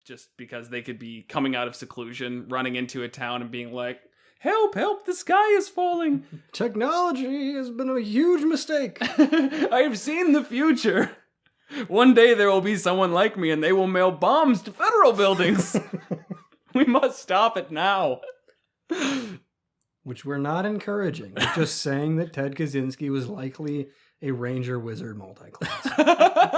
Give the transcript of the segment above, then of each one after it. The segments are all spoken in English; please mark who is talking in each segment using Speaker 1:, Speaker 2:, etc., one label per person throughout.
Speaker 1: just because they could be coming out of seclusion, running into a town and being like, help, help, the sky is falling.
Speaker 2: Technology has been a huge mistake.
Speaker 1: I've seen the future. One day there will be someone like me and they will mail bombs to federal buildings. We must stop it now.
Speaker 2: Which we're not encouraging. We're just saying that Ted Kaczynski was likely a Ranger Wizard multi-class.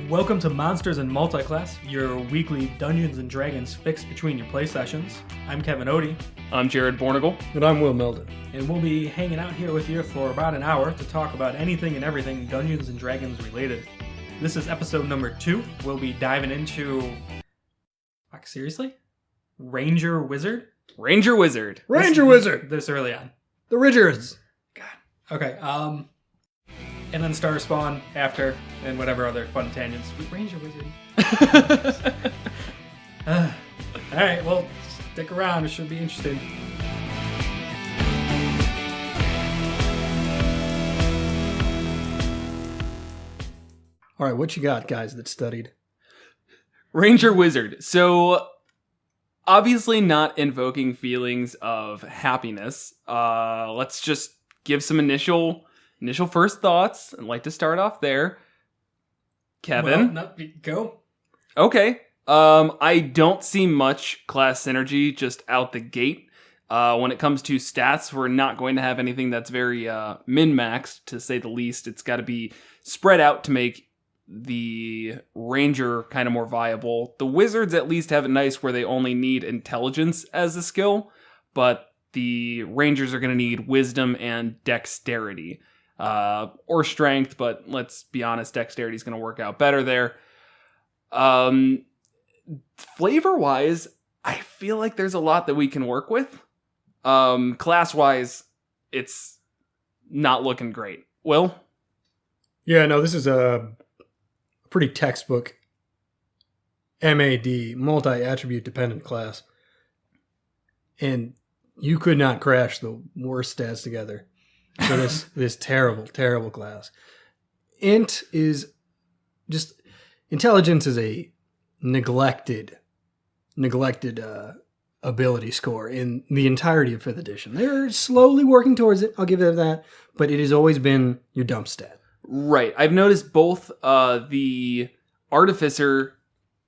Speaker 3: Welcome to Monsters and Multiclass, your weekly Dungeons and Dragons fix between your play sessions. I'm Kevin Odie.
Speaker 1: I'm Jared Bornagle.
Speaker 2: And I'm Will Meldon.
Speaker 3: And we'll be hanging out here with you for about an hour to talk about anything and everything Dungeons and Dragons related. This is episode number 2. We'll be diving into... seriously? Ranger Wizard?
Speaker 1: Ranger Wizard.
Speaker 2: Ranger Wizard!
Speaker 3: This early on.
Speaker 2: The Ridgers.
Speaker 3: God. Okay, and then Star Spawn after, and whatever other fun tangents. Ranger Wizard. Alright, well, stick around. It should be interesting.
Speaker 2: All right, what you got, guys that studied?
Speaker 1: Ranger Wizard. So, obviously not invoking feelings of happiness. Let's just give some initial first thoughts. I'd like to start off there. Kevin?
Speaker 3: Go.
Speaker 1: Okay. I don't see much class synergy just out the gate. When it comes to stats, we're not going to have anything that's very min-maxed, to say the least. It's got to be spread out to make the Ranger kind of more viable. The Wizards at least have it nice where they only need intelligence as a skill, but the Rangers are going to need wisdom and dexterity. Or strength, but let's be honest, dexterity is going to work out better there. Flavor-wise, I feel like there's a lot that we can work with. Class-wise, it's not looking great. Will?
Speaker 2: Yeah, no, this is a pretty textbook MAD, multi-attribute dependent class. And you could not crash the worst stats together for this terrible class. Int is just... Intelligence is a neglected ability score in the entirety of 5th edition. They're slowly working towards it, I'll give it that, but it has always been your dump stat.
Speaker 1: Right. I've noticed both the Artificer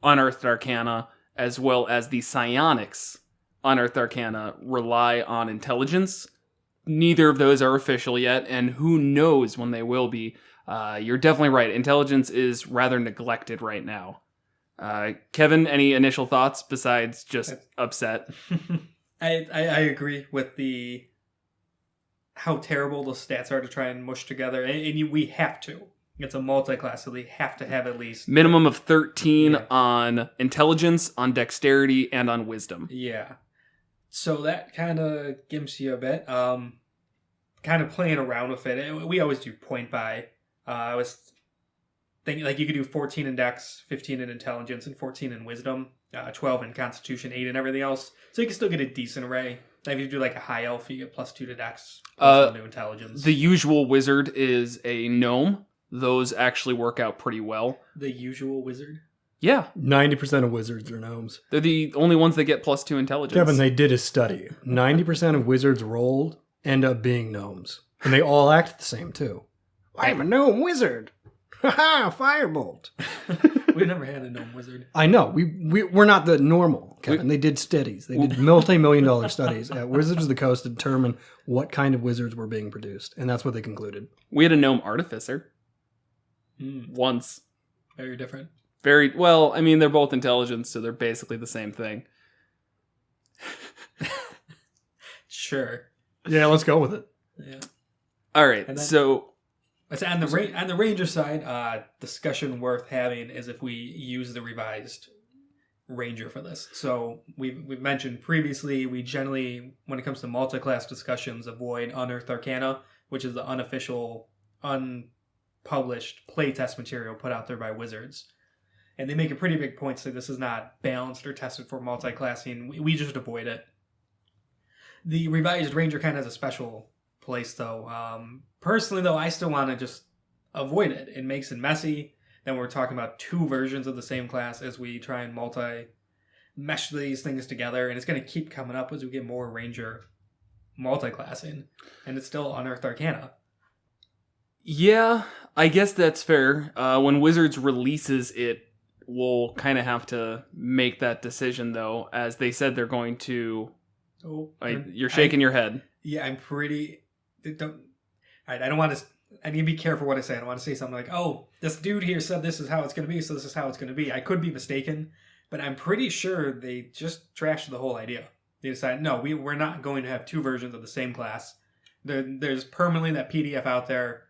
Speaker 1: Unearthed Arcana as well as the Psionics Unearthed Arcana rely on intelligence. Neither of those are official yet, and who knows when they will be. You're definitely right. Intelligence is rather neglected right now. Kevin, any initial thoughts besides just upset?
Speaker 3: I agree with how terrible the stats are to try and mush together, and we have to. It's a multi-class, so they have to have at least...
Speaker 1: Minimum of 13 on intelligence, on dexterity, and on wisdom.
Speaker 3: Yeah. So that kind of gives you a bit. Kind of playing around with it. We always do point by. I was thinking like you could do 14 in dex, 15 in intelligence, and 14 in wisdom, 12 in constitution, 8 in everything else. So you can still get a decent array. If you do like a high elf, you get +2 to dex, +1 to intelligence.
Speaker 1: The usual wizard is a gnome. Those actually work out pretty well.
Speaker 3: The usual wizard?
Speaker 1: Yeah.
Speaker 2: 90% of wizards are gnomes.
Speaker 1: They're the only ones that get +2 intelligence.
Speaker 2: Kevin, they did a study. 90% of wizards rolled end up being gnomes. And they all act the same, too. I'm a gnome wizard. Ha-ha, firebolt.
Speaker 3: We've never had a gnome wizard.
Speaker 2: I know. We're not the normal, Kevin. They did studies. They did multi-million-dollar studies at Wizards of the Coast to determine what kind of wizards were being produced. And that's what they concluded.
Speaker 1: We had a gnome artificer. Once.
Speaker 3: Very different.
Speaker 1: Very, well, I mean, they're both intelligence, so they're basically the same thing.
Speaker 3: Sure.
Speaker 2: Yeah, let's go with it.
Speaker 3: Yeah.
Speaker 1: All right,
Speaker 3: then,
Speaker 1: so...
Speaker 3: On the Ranger side, discussion worth having is if we use the revised Ranger for this. So we've mentioned previously, we generally, when it comes to multi-class discussions, avoid Unearthed Arcana, which is the unofficial, unpublished playtest material put out there by Wizards. And they make a pretty big point, say this is not balanced or tested for multi-classing. We just avoid it. The revised Ranger kind of has a special place, though. Personally, though, I still want to just avoid it. It makes it messy. Then we're talking about 2 versions of the same class as we try and mesh these things together, and it's going to keep coming up as we get more Ranger multi-classing, and it's still Unearthed Arcana.
Speaker 1: Yeah, I guess that's fair. When Wizards releases it, we'll kind of have to make that decision, though, as they said they're going to... You're shaking your head.
Speaker 3: Yeah, I'm pretty... All right, I don't want to... I need to be careful what I say. I don't want to say something like, oh, this dude here said this is how it's going to be, so this is how it's going to be. I could be mistaken, but I'm pretty sure they just trashed the whole idea. They decided, no, we're not going to have two versions of the same class. There's permanently that PDF out there.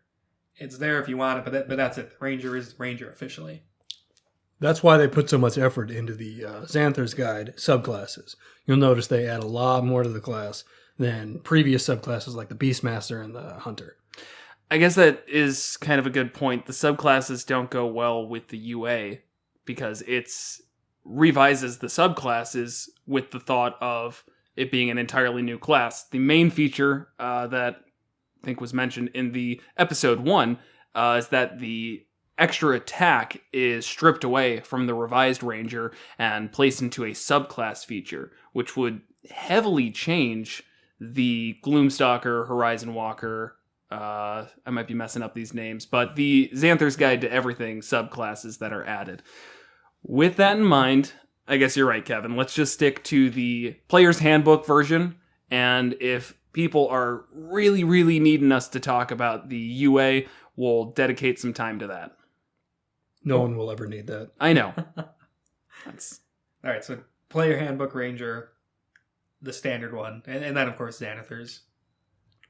Speaker 3: It's there if you want it, but that's it. The Ranger is Ranger officially.
Speaker 2: That's why they put so much effort into the Xanathar's Guide subclasses. You'll notice they add a lot more to the class than previous subclasses like the Beastmaster and the Hunter.
Speaker 1: I guess that is kind of a good point. The subclasses don't go well with the UA because it's revises the subclasses with the thought of it being an entirely new class. The main feature that I think was mentioned in the episode 1 is that the extra attack is stripped away from the revised Ranger and placed into a subclass feature, which would heavily change the Gloomstalker, Horizon Walker, I might be messing up these names, but the Xanathar's Guide to Everything subclasses that are added. With that in mind, I guess you're right, Kevin. Let's just stick to the Player's Handbook version, and if people are really, really needing us to talk about the UA, we'll dedicate some time to that.
Speaker 2: No one will ever need that.
Speaker 1: I know. That's...
Speaker 3: All right, so Player Handbook Ranger, the standard one, and then, of course, Xanathar's.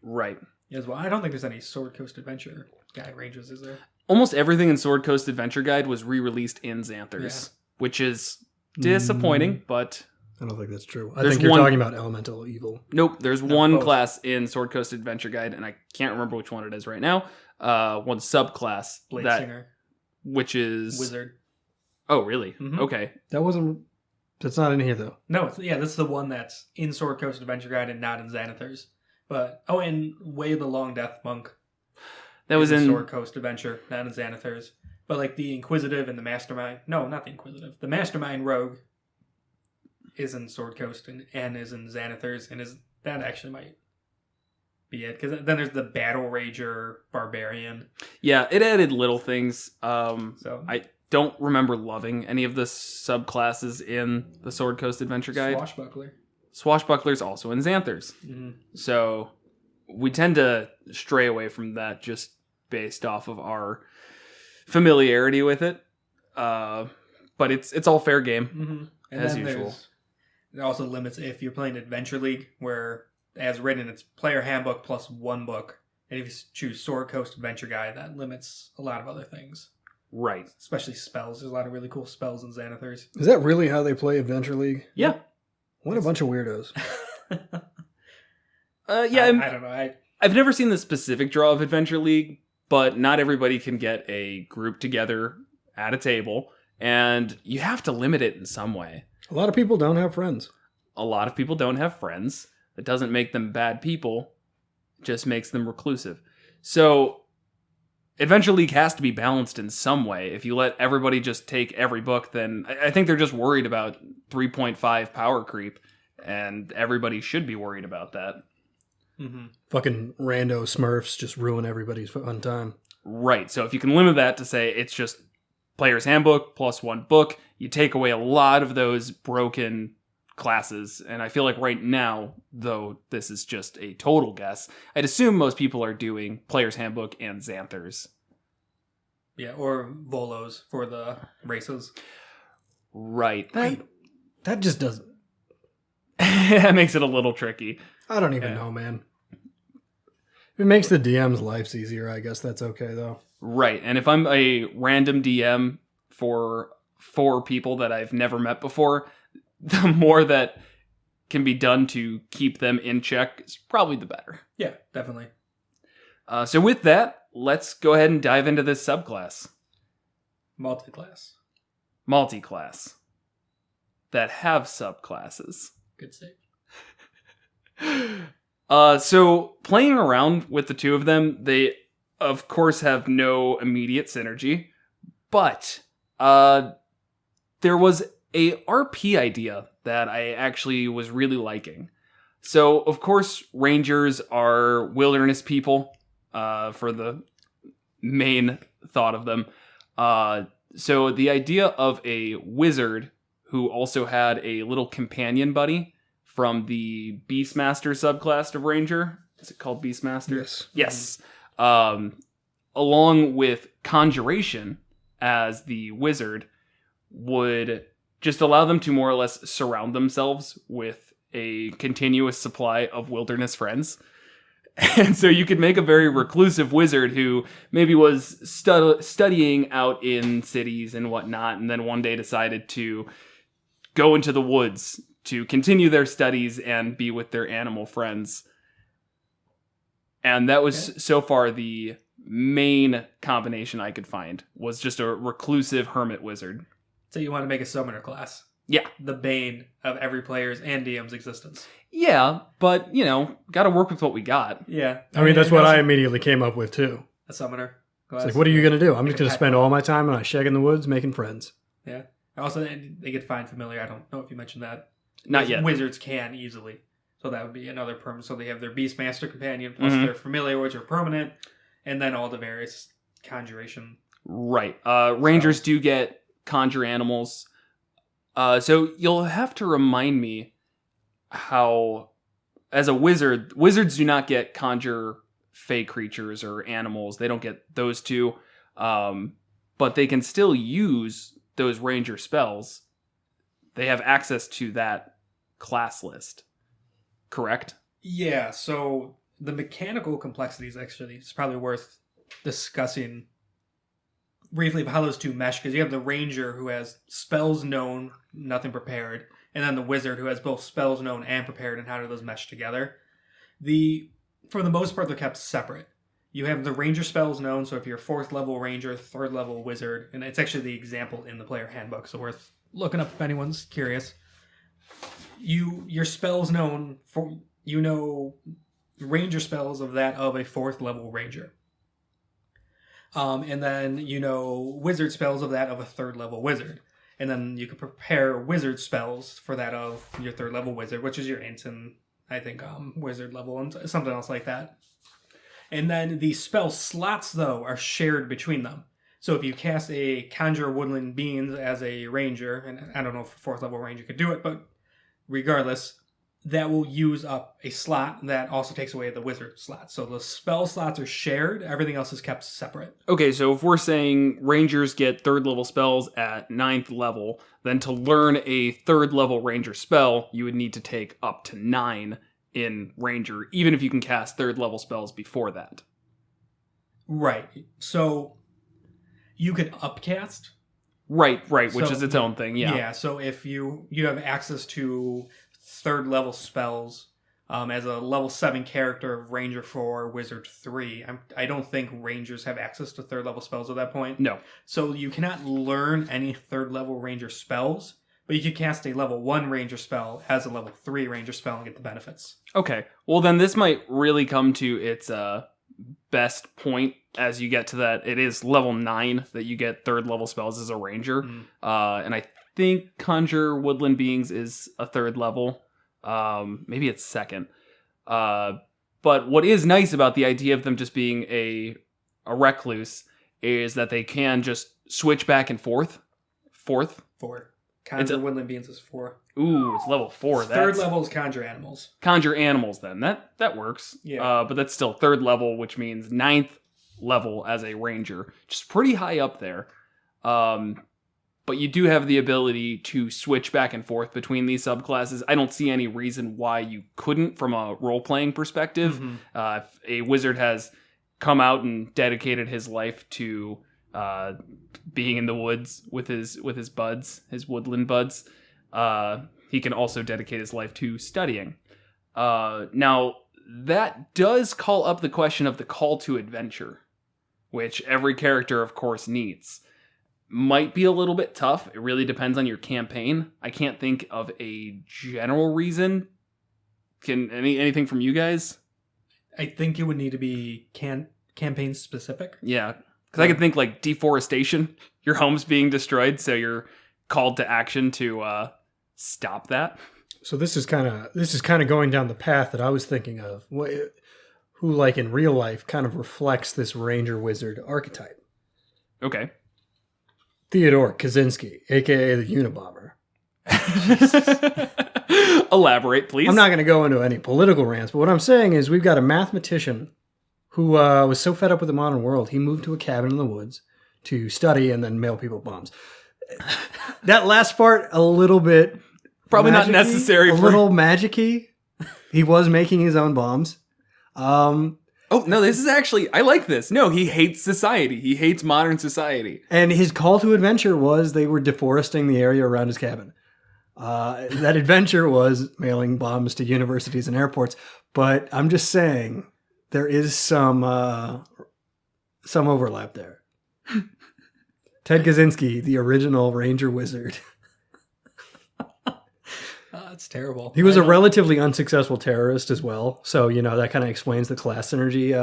Speaker 1: Right.
Speaker 3: As well. I don't think there's any Sword Coast Adventure Guide Rangers, is there?
Speaker 1: Almost everything in Sword Coast Adventure Guide was re-released in Xanathar's, which is disappointing, but...
Speaker 2: I don't think that's true. I think you're talking about Elemental Evil.
Speaker 1: Nope, there's one class in Sword Coast Adventure Guide, and I can't remember which one it is right now. One subclass.
Speaker 3: Blade Singer.
Speaker 1: Which is...
Speaker 3: Wizard.
Speaker 1: Oh, really?
Speaker 3: Mm-hmm.
Speaker 1: Okay.
Speaker 2: That's not in here, though.
Speaker 3: No, that's the one that's in Sword Coast Adventure Guide and not in Xanathar's. But, and Way of the Long Death Monk.
Speaker 1: That was in
Speaker 3: Sword Coast Adventure, not in Xanathar's. But like the Inquisitive and the Mastermind. No, not the Inquisitive. The Mastermind Rogue is in Sword Coast and is in Xanathar's. And that actually might be it. Because then there's the Battle Rager Barbarian.
Speaker 1: Yeah, it added little things.
Speaker 3: So
Speaker 1: I don't remember loving any of the subclasses in the Sword Coast Adventure Guide. Swashbuckler's also in Xanathar's.
Speaker 3: Mm-hmm.
Speaker 1: So we tend to stray away from that just based off of our familiarity with it. But it's all fair game,
Speaker 3: mm-hmm. And
Speaker 1: as usual.
Speaker 3: It also limits if you're playing Adventure League, where as written it's Player Handbook plus one book. And if you choose Sword Coast Adventure Guide, that limits a lot of other things.
Speaker 1: Right.
Speaker 3: Especially spells. There's a lot of really cool spells in Xanathar's.
Speaker 2: Is that really how they play Adventure League?
Speaker 1: Yeah.
Speaker 2: What a bunch of weirdos.
Speaker 3: I don't know.
Speaker 1: I've never seen the specific draw of Adventure League, but not everybody can get a group together at a table, and you have to limit it in some way.
Speaker 2: A lot of people don't have friends.
Speaker 1: A lot of people don't have friends. That doesn't make them bad people. It just makes them reclusive. So Adventure League has to be balanced in some way. If you let everybody just take every book, then I think they're just worried about 3.5 power creep, and everybody should be worried about that.
Speaker 3: Mm-hmm.
Speaker 2: Fucking rando Smurfs just ruin everybody's fun time.
Speaker 1: Right. So if you can limit that to say it's just Player's Handbook plus one book, you take away a lot of those broken classes. And I feel like right now, though this is just a total guess, I'd assume most people are doing Player's Handbook and Xanathar's.
Speaker 3: Yeah, or Volos for the races.
Speaker 1: Right.
Speaker 2: That just doesn't...
Speaker 1: That makes it a little tricky.
Speaker 2: I don't even know, man. If it makes the DM's lives easier, I guess that's okay, though.
Speaker 1: Right. And if I'm a random DM for 4 people that I've never met before, the more that can be done to keep them in check is probably the better.
Speaker 3: Yeah, definitely.
Speaker 1: So with that, let's go ahead and dive into this subclass.
Speaker 3: Multiclass.
Speaker 1: Multiclass. That have subclasses.
Speaker 3: Good save.
Speaker 1: So playing around with the two of them, they of course have no immediate synergy, but there was a RP idea that I actually was really liking. So, of course, Rangers are wilderness people, for the main thought of them. So the idea of a wizard who also had a little companion buddy from the Beastmaster subclass of Ranger. Is it called Beastmaster?
Speaker 2: Yes.
Speaker 1: Yes. Along with Conjuration as the wizard would just allow them to more or less surround themselves with a continuous supply of wilderness friends. And so you could make a very reclusive wizard who maybe was studying out in cities and whatnot, and then one day decided to go into the woods to continue their studies and be with their animal friends. And that was so far the main combination I could find, was just a reclusive hermit wizard.
Speaker 3: So you want to make a summoner class.
Speaker 1: Yeah.
Speaker 3: The bane of every player's and DM's existence.
Speaker 1: Yeah, but, got to work with what we got.
Speaker 3: Yeah.
Speaker 2: I mean, that's what I immediately came up with, too.
Speaker 3: A summoner class.
Speaker 2: It's like, what are you going to do? I'm just going to spend all my time on a shag in the woods making friends.
Speaker 3: Yeah. Also, they get find familiar. I don't know if you mentioned that.
Speaker 1: Not yet.
Speaker 3: Wizards can easily. So that would be another permanent. So they have their Beastmaster companion, plus their familiar, which are permanent, and then all the various conjuration.
Speaker 1: Right. Rangers do get conjure animals. So you'll have to remind me how, as a wizard, wizards do not get conjure fey creatures or animals. They don't get those two. But they can still use those ranger spells. They have access to that class list. Correct?
Speaker 3: Yeah, so the mechanical complexities, actually, it's probably worth discussing briefly of how those two mesh, because you have the ranger who has spells known, nothing prepared, and then the wizard who has both spells known and prepared, and how do those mesh together? For the most part, they're kept separate. You have the ranger spells known, so if you're 4th level ranger, 3rd level wizard, and it's actually the example in the player handbook, so worth looking up if anyone's curious. Your spells known, ranger spells of that of a 4th level ranger. And then wizard spells of that of a 3rd level wizard. And then you can prepare wizard spells for that of your 3rd level wizard, which is your int and I think wizard level and something else like that. And then the spell slots, though, are shared between them. So if you cast a Conjure Woodland Beings as a ranger, and I don't know if a 4th level ranger could do it, but regardless, that will use up a slot that also takes away the wizard slot. So the spell slots are shared, everything else is kept separate.
Speaker 1: Okay, so if we're saying rangers get 3rd level spells at 9th level, then to learn a 3rd level ranger spell, you would need to take up to 9 in ranger, even if you can cast 3rd level spells before that.
Speaker 3: Right. So you could upcast.
Speaker 1: Right, which is its own thing, yeah.
Speaker 3: Yeah, so if you have access to 3rd level spells as a level 7 character of Ranger 4, Wizard 3, I don't think Rangers have access to 3rd level spells at that point.
Speaker 1: No.
Speaker 3: So you cannot learn any 3rd level Ranger spells, but you could cast a level 1 Ranger spell as a level 3 Ranger spell and get the benefits.
Speaker 1: Okay, well then this might really come to its best point as you get to that. It is level 9 that you get 3rd level spells as a Ranger, and I think Conjure Woodland Beings is a 3rd level. Maybe it's 2nd. But what is nice about the idea of them just being a recluse is that they can just switch back and forth. 4th.
Speaker 3: 4. Conjure Woodland Beings is 4.
Speaker 1: Ooh, it's level 4.
Speaker 3: 3rd level is Conjure Animals.
Speaker 1: Conjure Animals, then. That works.
Speaker 3: Yeah.
Speaker 1: But that's still 3rd level, which means 9th level as a Ranger. Just pretty high up there. But you do have the ability to switch back and forth between these subclasses. I don't see any reason why you couldn't from a role-playing perspective. If a wizard has come out and dedicated his life to being in the woods with his buds, his woodland buds, he can also dedicate his life to studying. Now, that does call up the question of the call to adventure, which every character, of course, needs. Might be a little bit tough. It really depends on your campaign. I can't think of a general reason. Can anything from you guys?
Speaker 3: I think it would need to be campaign specific.
Speaker 1: Yeah, because I could think like deforestation. Your home's being destroyed, so your called to action to stop that.
Speaker 2: So this is kind of going down the path that I was thinking of. Who, like in real life, kind of reflects this ranger wizard archetype.
Speaker 1: Okay.
Speaker 2: Theodore Kaczynski, aka the Unabomber.
Speaker 1: Elaborate, please.
Speaker 2: I'm not going to go into any political rants, but what I'm saying is we've got a mathematician who was so fed up with the modern world, he moved to a cabin in the woods to study and then mail people bombs. That last part, a little bit...
Speaker 1: Probably
Speaker 2: magic-y,
Speaker 1: not necessary.
Speaker 2: A little magic-y. He was making his own bombs.
Speaker 1: Oh, no, this is actually... I like this. No, he hates society. He hates modern society.
Speaker 2: And his call to adventure was they were deforesting the area around his cabin. That adventure was mailing bombs to universities and airports. But I'm just saying, there is some overlap there. Ted Kaczynski, the original Ranger Wizard.
Speaker 3: That's terrible.
Speaker 2: He was a relatively unsuccessful terrorist as well. So, that kind of explains the class synergy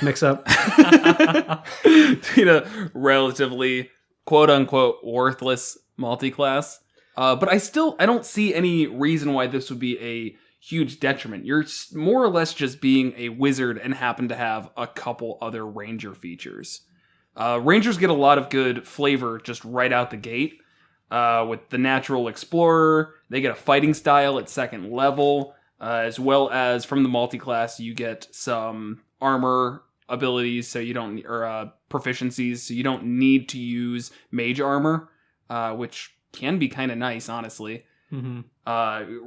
Speaker 2: mix-up.
Speaker 1: Relatively, quote-unquote, worthless multi-class. But I don't see any reason why this would be a huge detriment. You're more or less just being a wizard and happen to have a couple other ranger features. Rangers get a lot of good flavor just right out the gate. With the natural explorer, they get a fighting style at second level, as well as from the multi-class, you get some armor abilities, proficiencies, so you don't need to use mage armor, which can be kind of nice, honestly. Mm-hmm.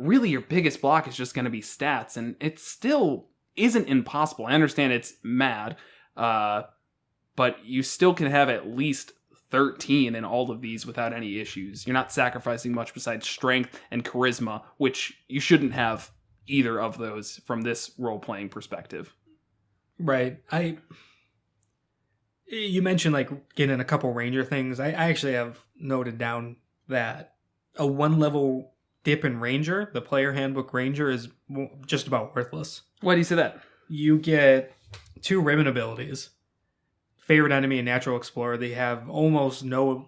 Speaker 1: Really, your biggest block is just going to be stats, and it still isn't impossible. I understand it's mad, but you still can have at least 13 in all of these without any issues. You're not sacrificing much besides strength and charisma, which you shouldn't have either of those from this role-playing perspective.
Speaker 3: Right. You mentioned getting a couple ranger things. I actually have noted down that a 1-level dip in ranger, the player handbook ranger, is just about worthless.
Speaker 1: Why do you say that?
Speaker 3: You get 2 ribbon abilities. Favorite enemy and natural explorer, they have almost no,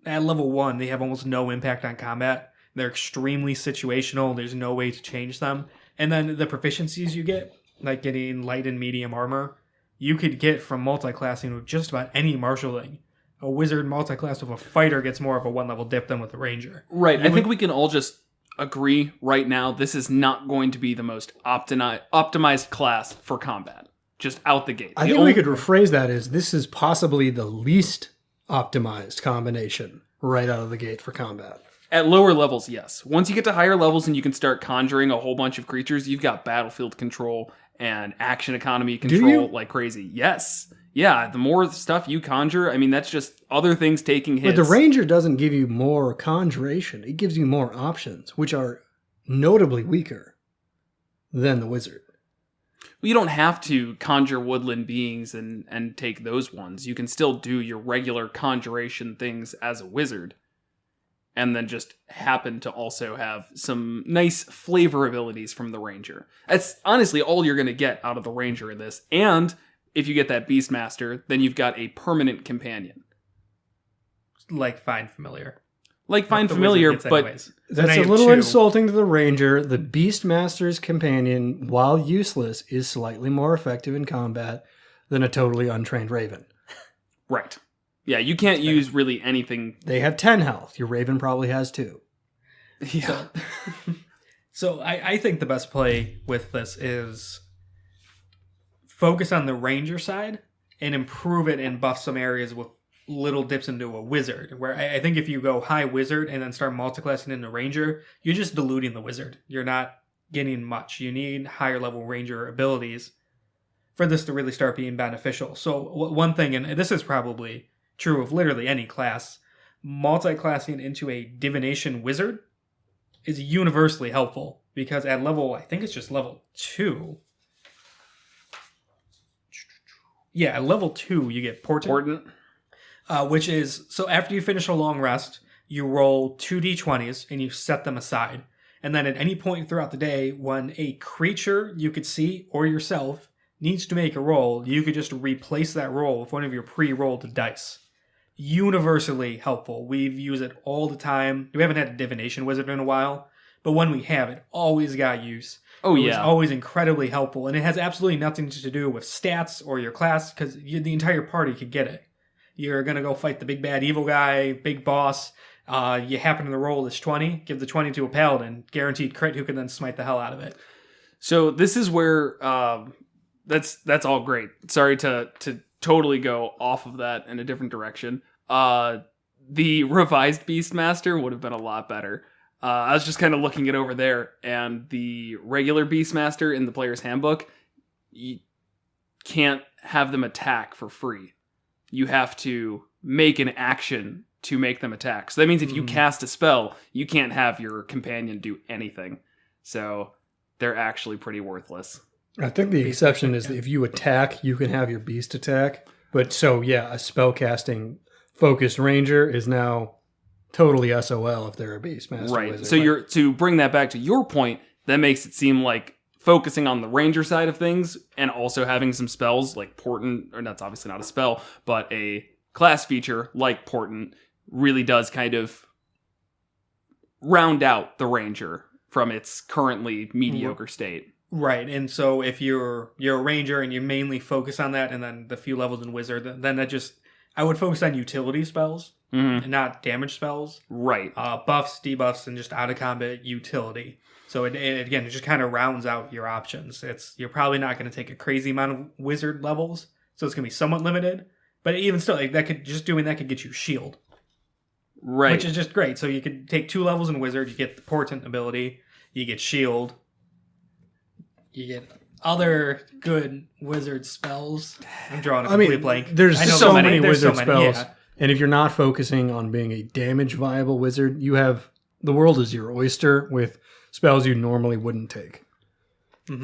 Speaker 3: at level 1, they have almost no impact on combat. They're extremely situational. There's no way to change them. And then the proficiencies you get, like getting light and medium armor, you could get from multi-classing with just about any marshalling. A wizard multi-class with a fighter gets more of a 1-level dip than with a ranger.
Speaker 1: Right. I think we can all just agree right now this is not going to be the most optimized class for combat. Just out the gate.
Speaker 2: I think we could rephrase that as this is possibly the least optimized combination right out of the gate for combat.
Speaker 1: At lower levels, yes. Once you get to higher levels and you can start conjuring a whole bunch of creatures, you've got battlefield control and action economy control like crazy. Yes. Yeah, the more stuff you conjure, I mean, that's just other things taking hits.
Speaker 2: But the ranger doesn't give you more conjuration. It gives you more options, which are notably weaker than the wizard.
Speaker 1: You don't have to conjure woodland beings and take those ones. You can still do your regular conjuration things as a wizard. And then just happen to also have some nice flavor abilities from the ranger. That's honestly all you're going to get out of the ranger in this. And if you get that Beastmaster, then you've got a permanent companion.
Speaker 3: Like Find Familiar.
Speaker 1: Like Find Familiar, but...
Speaker 2: That's a little insulting to the ranger. The Beastmaster's companion, while useless, is slightly more effective in combat than a totally untrained raven.
Speaker 1: Right. Yeah, you can't use really anything.
Speaker 2: They have 10 health. Your raven probably has 2.
Speaker 1: Yeah.
Speaker 3: So I think the best play with this is focus on the ranger side and improve it and buff some areas with little dips into a wizard, where I think if you go high wizard and then start multiclassing into ranger, you're just diluting the wizard. You're not getting much. You need higher level ranger abilities for this to really start being beneficial. So one thing, and this is probably true of literally any class, multiclassing into a divination wizard is universally helpful, because at level, I think it's just level 2. Yeah, at level 2 you get Portent. Which is, so after you finish a long rest, you roll 2 d20s and you set them aside. And then at any point throughout the day, when a creature you could see or yourself needs to make a roll, you could just replace that roll with one of your pre-rolled dice. universally helpful. We've used it all the time. We haven't had a divination wizard in a while, but when we have it, always got use.
Speaker 1: Oh,
Speaker 3: It was
Speaker 1: yeah.
Speaker 3: always incredibly helpful, and it has absolutely nothing to do with stats or your class, because the entire party could get it. You're going to go fight the big bad evil guy, big boss. You happen to roll this 20, give the 20 to a paladin, guaranteed crit, who can then smite the hell out of it.
Speaker 1: So this is where that's all great. Sorry to totally go off of that in a different direction. The revised Beastmaster would have been a lot better. I was just kind of looking it over there, and the regular Beastmaster in the player's handbook, you can't have them attack for free. You have to make an action to make them attack. So that means if you cast a spell, you can't have your companion do anything. So they're actually pretty worthless.
Speaker 2: I think the exception is that if you attack, you can have your beast attack. But so, yeah, a spellcasting focused ranger is now totally SOL if they're a beastmaster
Speaker 1: Right.
Speaker 2: wizard.
Speaker 1: So to bring that back to your point, that makes it seem like focusing on the ranger side of things and also having some spells like Portent, or that's obviously not a spell, but a class feature like Portent really does kind of round out the ranger from its currently mediocre state.
Speaker 3: Right, and so if you're a ranger and you mainly focus on that, and then the few levels in wizard, then I would focus on utility spells and not damage spells.
Speaker 1: Right.
Speaker 3: Buffs, debuffs, and just out of combat utility. So it just kind of rounds out your options. You're probably not going to take a crazy amount of wizard levels, so it's going to be somewhat limited. But even still, doing that could get you shield.
Speaker 1: Right.
Speaker 3: Which is just great. So you could take 2 levels in wizard, you get the portent ability, you get shield, you get other good wizard spells. I'm drawing a complete blank.
Speaker 2: There's
Speaker 3: I know
Speaker 2: so many
Speaker 3: there's
Speaker 2: wizard
Speaker 3: so many,
Speaker 2: spells.
Speaker 3: yeah.
Speaker 2: And if you're not focusing on being a damage viable wizard, you have the world is your oyster with spells you normally wouldn't take.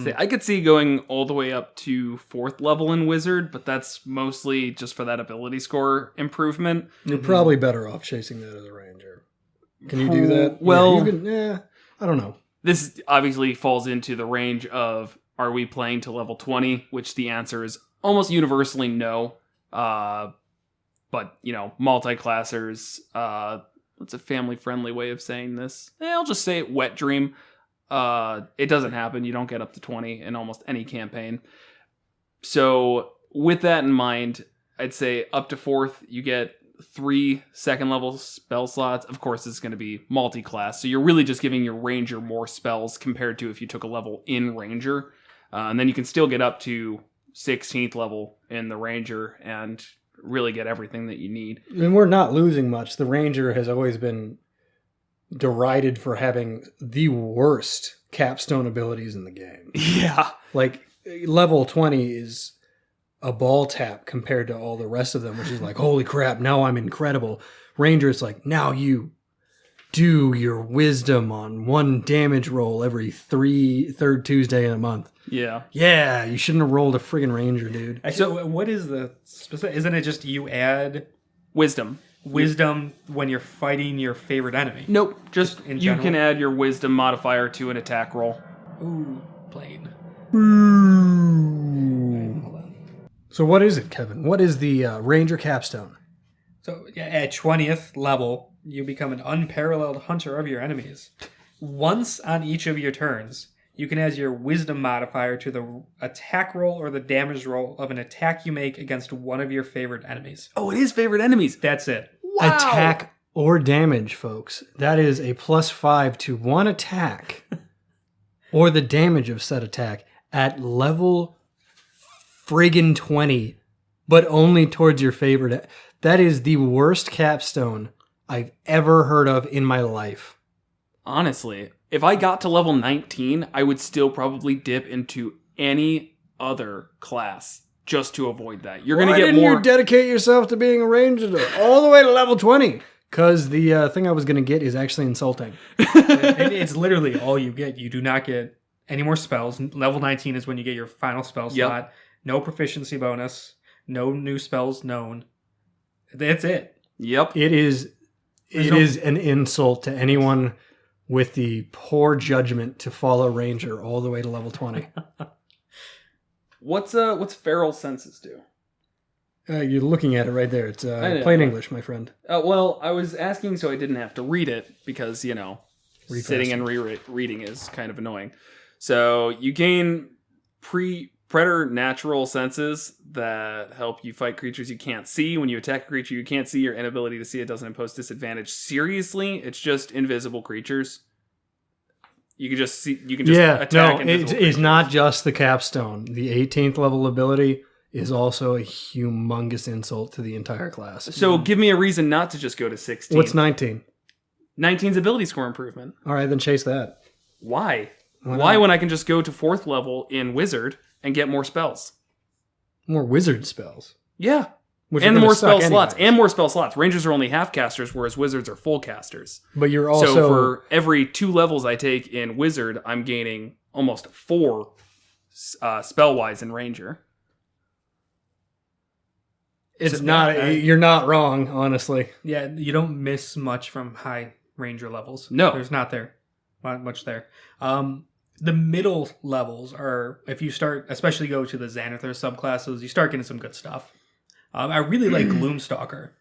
Speaker 1: See, I could see going all the way up to 4th level in wizard, but that's mostly just for that ability score improvement.
Speaker 2: You're probably better off chasing that as a ranger. Can you do that?
Speaker 1: Well,
Speaker 2: I don't know.
Speaker 1: This obviously falls into the range of, are we playing to level 20? Which the answer is almost universally no. But, multi-classers, what's a family-friendly way of saying this? I'll just say it, wet dream. It doesn't happen. You don't get up to 20 in almost any campaign. So with that in mind, I'd say up to 4th, you get 3 second-level spell slots. Of course, it's going to be multi-class, so you're really just giving your ranger more spells compared to if you took a level in ranger. And then you can still get up to 16th level in the ranger and really get everything that you need.
Speaker 2: And we're not losing much. The ranger has always been derided for having the worst capstone abilities in the game.
Speaker 1: Yeah.
Speaker 2: Like, level 20 is a ball tap compared to all the rest of them, which is like, holy crap, now I'm incredible. Ranger is like, now you do your wisdom on 1 damage roll every third Tuesday in a month.
Speaker 1: Yeah.
Speaker 2: Yeah, you shouldn't have rolled a friggin' ranger, dude.
Speaker 3: Actually, what is the specific? Isn't it just you add
Speaker 1: Wisdom
Speaker 3: when you're fighting your favorite enemy?
Speaker 1: Nope. Just
Speaker 3: in
Speaker 1: you
Speaker 3: general?
Speaker 1: can add your wisdom modifier to an attack roll.
Speaker 3: Ooh, plain. Hold on.
Speaker 2: So what is it, Kevin? What is the Ranger Capstone?
Speaker 3: So at 20th level, you become an unparalleled hunter of your enemies. Once on each of your turns, you can add your wisdom modifier to the attack roll or the damage roll of an attack you make against one of your favorite enemies.
Speaker 1: Oh, it is favorite enemies.
Speaker 3: That's it.
Speaker 1: Wow.
Speaker 2: Attack or damage, folks. That is a +5 to 1 attack or the damage of said attack at level friggin' 20, but only towards your favorite. That is the worst capstone I've ever heard of in my life.
Speaker 1: Honestly, if I got to level 19, I would still probably dip into any other class just to avoid that. You're going to get more.
Speaker 2: Why didn't you dedicate yourself to being a ranger all the way to level 20? Because the thing I was going to get is actually insulting.
Speaker 3: It's literally all you get. You do not get any more spells. Level 19 is when you get your final spell slot. No proficiency bonus. No new spells known. That's it.
Speaker 1: Yep.
Speaker 2: It is an insult to anyone with the poor judgment to follow ranger all the way to level 20.
Speaker 1: What's feral senses do?
Speaker 2: You're looking at it right there. It's
Speaker 1: know.
Speaker 2: plain English, my friend.
Speaker 1: Well, I was asking so I didn't have to read it because,
Speaker 2: Read
Speaker 1: sitting and reading is kind of annoying. So you gain preternatural senses that help you fight creatures you can't see. When you attack a creature you can't see, your inability to see it doesn't impose disadvantage. Seriously, it's just invisible creatures. You can just attack invisible creatures.
Speaker 2: It is not just the capstone. The 18th level ability is also a humongous insult to the entire class.
Speaker 1: So give me a reason not to just go to 16.
Speaker 2: What's 19?
Speaker 1: 19's ability score improvement.
Speaker 2: All right, then chase that.
Speaker 1: Why?
Speaker 2: Why
Speaker 1: Why
Speaker 2: not?
Speaker 1: when I can just go to 4th level in Wizard and get more spells?
Speaker 2: More wizard spells.
Speaker 1: Yeah.
Speaker 2: Which are
Speaker 1: And
Speaker 2: gonna
Speaker 1: more
Speaker 2: suck
Speaker 1: spell slots.
Speaker 2: anyways.
Speaker 1: And more spell slots. Rangers are only half casters, whereas wizards are full casters.
Speaker 2: But you're also...
Speaker 1: So for every 2 levels I take in wizard, I'm gaining almost 4 spell-wise in ranger.
Speaker 2: It's not... You're not wrong, honestly.
Speaker 3: Yeah, you don't miss much from high ranger levels.
Speaker 1: No.
Speaker 3: There's not much there. The middle levels are, if you start, especially go to the Xanathar subclasses, you start getting some good stuff. I really like Gloomstalker.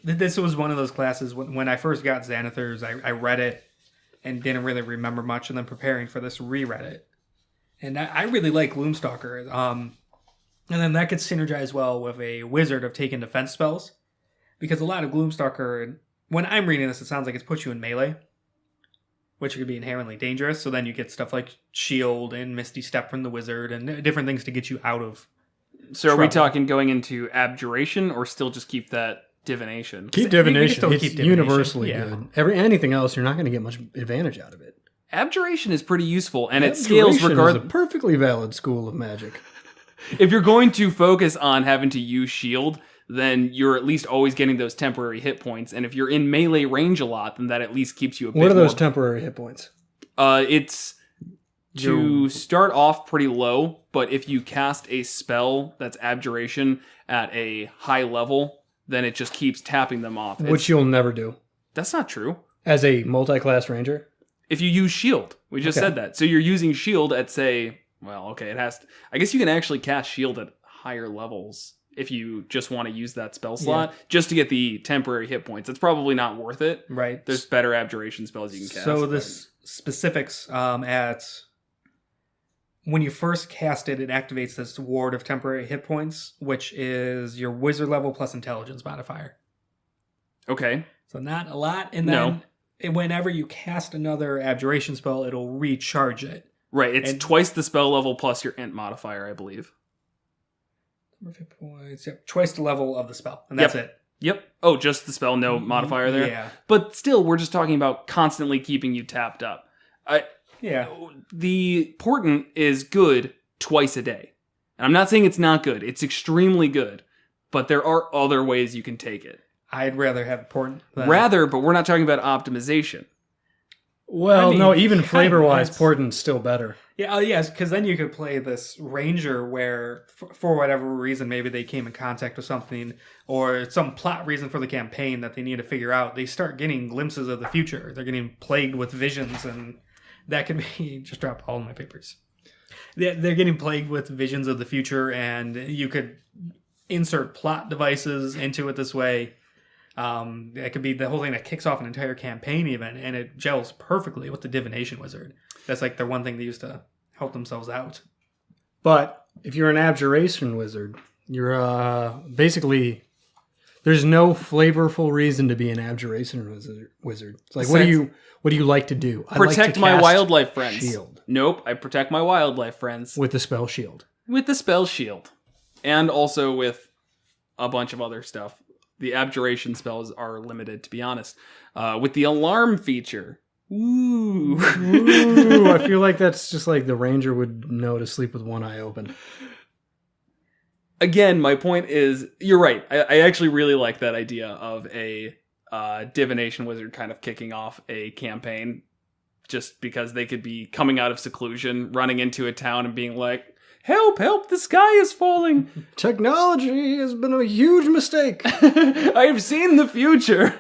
Speaker 3: This was one of those classes, when I first got Xanathars, I read it and didn't really remember much, and then preparing for this, reread it. And I really like Gloomstalker. And then that could synergize well with a wizard of taking defense spells. Because a lot of Gloomstalker, when I'm reading this, it sounds like it's put you in melee, which could be inherently dangerous. So then you get stuff like Shield and Misty Step from the wizard and different things to get you out of.
Speaker 1: So are we
Speaker 3: trouble.
Speaker 1: talking going into Abjuration or still just keep that Divination?
Speaker 2: Keep
Speaker 3: You
Speaker 2: Divination.
Speaker 3: can still
Speaker 2: It's
Speaker 3: keep Divination,
Speaker 2: universally
Speaker 3: yeah.
Speaker 2: good. Anything else, you're not going to get much advantage out of it.
Speaker 1: Abjuration is pretty useful, and it scales
Speaker 2: Abjuration is
Speaker 1: regardless.
Speaker 2: a perfectly valid school of magic.
Speaker 1: If you're going to focus on having to use shield, then you're at least always getting those temporary hit points. And if you're in melee range a lot, then that at least keeps you a bit
Speaker 2: What are those
Speaker 1: more.
Speaker 2: temporary hit points?
Speaker 1: It's to start off pretty low, but if you cast a spell that's Abjuration at a high level, then it just keeps tapping them off.
Speaker 2: Which you'll never do.
Speaker 1: That's not true.
Speaker 2: As a multi-class ranger?
Speaker 1: If you use shield, we just
Speaker 2: Okay.
Speaker 1: said that. So you're using shield at, say, well, okay, it has to, I guess you can actually cast shield at higher levels if you just want to use that spell slot just to get the temporary hit points. It's probably not worth it.
Speaker 3: Right.
Speaker 1: There's better Abjuration spells you can cast.
Speaker 3: So
Speaker 1: but-
Speaker 3: the specifics at when you first cast it, it activates this ward of temporary hit points, which is your wizard level plus intelligence modifier.
Speaker 1: Okay.
Speaker 3: So not a lot. And then whenever you cast another abjuration spell, it'll recharge it.
Speaker 1: Right, it's twice the spell level plus your int modifier, I believe.
Speaker 3: Number of hit points, yep, twice the level of the spell, and that's it.
Speaker 1: Yep. Oh, just the spell, no modifier there?
Speaker 3: Yeah.
Speaker 1: But still, we're just talking about constantly keeping you tapped up.
Speaker 3: Yeah.
Speaker 1: The Portent is good twice a day. And I'm not saying it's not good. It's extremely good. But there are other ways you can take it.
Speaker 3: I'd rather have Portent than...
Speaker 1: But we're not talking about optimization.
Speaker 2: Well,
Speaker 3: I mean,
Speaker 2: no, even
Speaker 3: kinda,
Speaker 2: flavor-wise,
Speaker 3: it's-
Speaker 2: Portent's still better.
Speaker 3: Yeah, yes, because then you could play this ranger where, for whatever reason, maybe they came in contact with something, or some plot reason for the campaign that they need to figure out. They start getting glimpses of the future. They're getting plagued with visions, and that could be... Just dropped all of my papers. They're getting plagued with visions of the future, and you could insert plot devices into it this way. It could be the whole thing that kicks off an entire campaign even, and it gels perfectly with the Divination Wizard. That's like their one thing they use to help themselves out.
Speaker 2: But if you're an abjuration wizard, you're basically... There's no flavorful reason to be an abjuration wizard. It's like, what do you like to do? I like to
Speaker 1: Protect my
Speaker 2: cast
Speaker 1: wildlife friends.
Speaker 2: Shield.
Speaker 1: Nope, I protect my wildlife friends.
Speaker 2: With the spell shield.
Speaker 1: With the spell shield. And also with a bunch of other stuff. The abjuration spells are limited, to be honest. With the alarm feature. Ooh.
Speaker 2: Ooh, I feel like that's just like the ranger would know to sleep with one eye open.
Speaker 1: Again, my point is, you're right. I actually really like that idea of a divination wizard kind of kicking off a campaign. Just because they could be coming out of seclusion, running into a town and being like, help, help, the sky is falling.
Speaker 2: Technology has been a huge mistake.
Speaker 1: I've seen the future.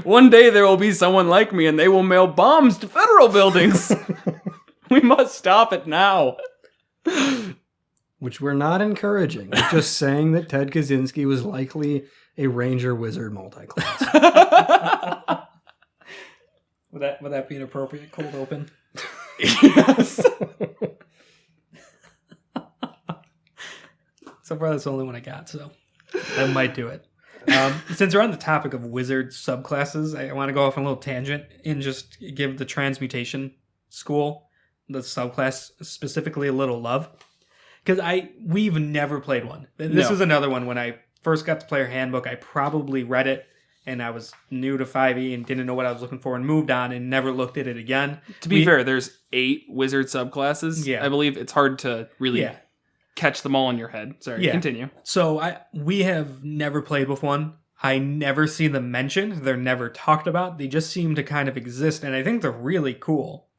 Speaker 1: One day there will be someone like me and they will mail bombs to federal buildings. We must stop it now.
Speaker 2: which we're not encouraging. We're just saying that Ted Kaczynski was likely a Ranger Wizard multi-class.
Speaker 3: Would that be an appropriate cold open?
Speaker 1: Yes.
Speaker 3: So far, that's the only one I got, so that might do it. Since we're on the topic of wizard subclasses, I want to go off on a little tangent and just give the transmutation school, the subclass specifically, a little love. Because we've never played one. This is another one. When I first got the player handbook, I probably read it, and I was new to 5e and didn't know what I was looking for and moved on and never looked at it again.
Speaker 1: To be fair, there's 8 wizard subclasses.
Speaker 3: Yeah.
Speaker 1: I believe it's hard to really catch them all in your head. Sorry, continue.
Speaker 3: So we have never played with one. I never see them mentioned. They're never talked about. They just seem to kind of exist, and I think they're really cool.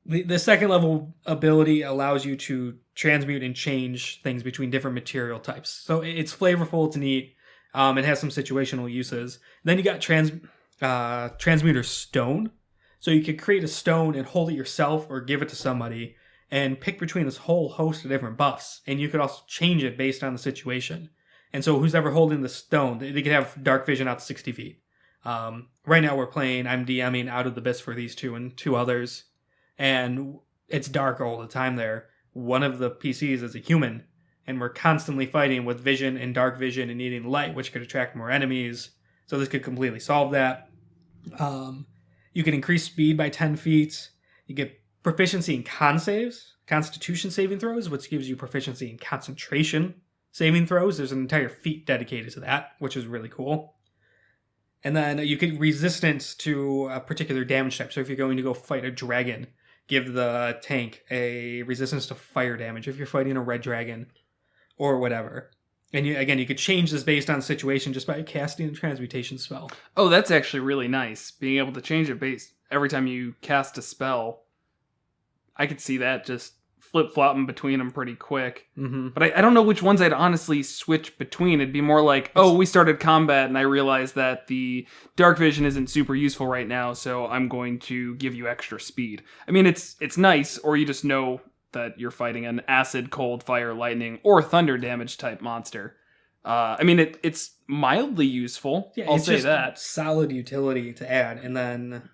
Speaker 3: The second level ability allows you to transmute and change things between different material types. So it's flavorful, it's neat. It has some situational uses. Then you got Transmuter Stone. So you could create a stone and hold it yourself or give it to somebody and pick between this whole host of different buffs. And you could also change it based on the situation. And so who's ever holding the stone, they could have dark vision out to 60 feet. Right now I'm DMing Out of the Abyss for these two and 2 others. And it's dark all the time there. One of the PCs is a human, and we're constantly fighting with vision and dark vision and needing light, which could attract more enemies. So this could completely solve that. You can increase speed by 10 feet. You get proficiency in constitution saving throws, which gives you proficiency in concentration saving throws. There's an entire feat dedicated to that, which is really cool. And then you get resistance to a particular damage type. So if you're going to go fight a dragon, give the tank a resistance to fire damage if you're fighting a red dragon or whatever. And you could change this based on the situation just by casting a transmutation spell.
Speaker 1: Oh, that's actually really nice. Being able to change it based every time you cast a spell. I could see that just flip-flopping between them pretty quick.
Speaker 3: Mm-hmm.
Speaker 1: But I don't know which ones I'd honestly switch between. It'd be more like, we started combat and I realized that the dark vision isn't super useful right now, so I'm going to give you extra speed. I mean, it's nice, or you just know that you're fighting an acid, cold, fire, lightning, or thunder damage type monster. I mean, it's mildly useful.
Speaker 3: Yeah,
Speaker 1: I'll
Speaker 3: it's
Speaker 1: say
Speaker 3: just
Speaker 1: that.
Speaker 3: Solid utility to add. And then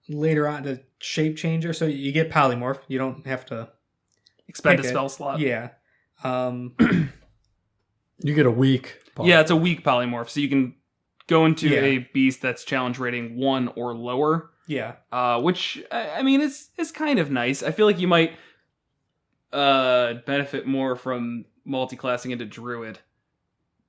Speaker 3: later on, the shape changer, so you get polymorph. You don't have to
Speaker 1: Expend a spell slot.
Speaker 3: Yeah.
Speaker 2: You get a weak polymorph.
Speaker 1: Yeah, it's a weak polymorph, so you can go into a beast that's challenge rating 1 or lower.
Speaker 3: Yeah.
Speaker 1: Which, I mean, it's kind of nice. I feel like you might benefit more from multi-classing into Druid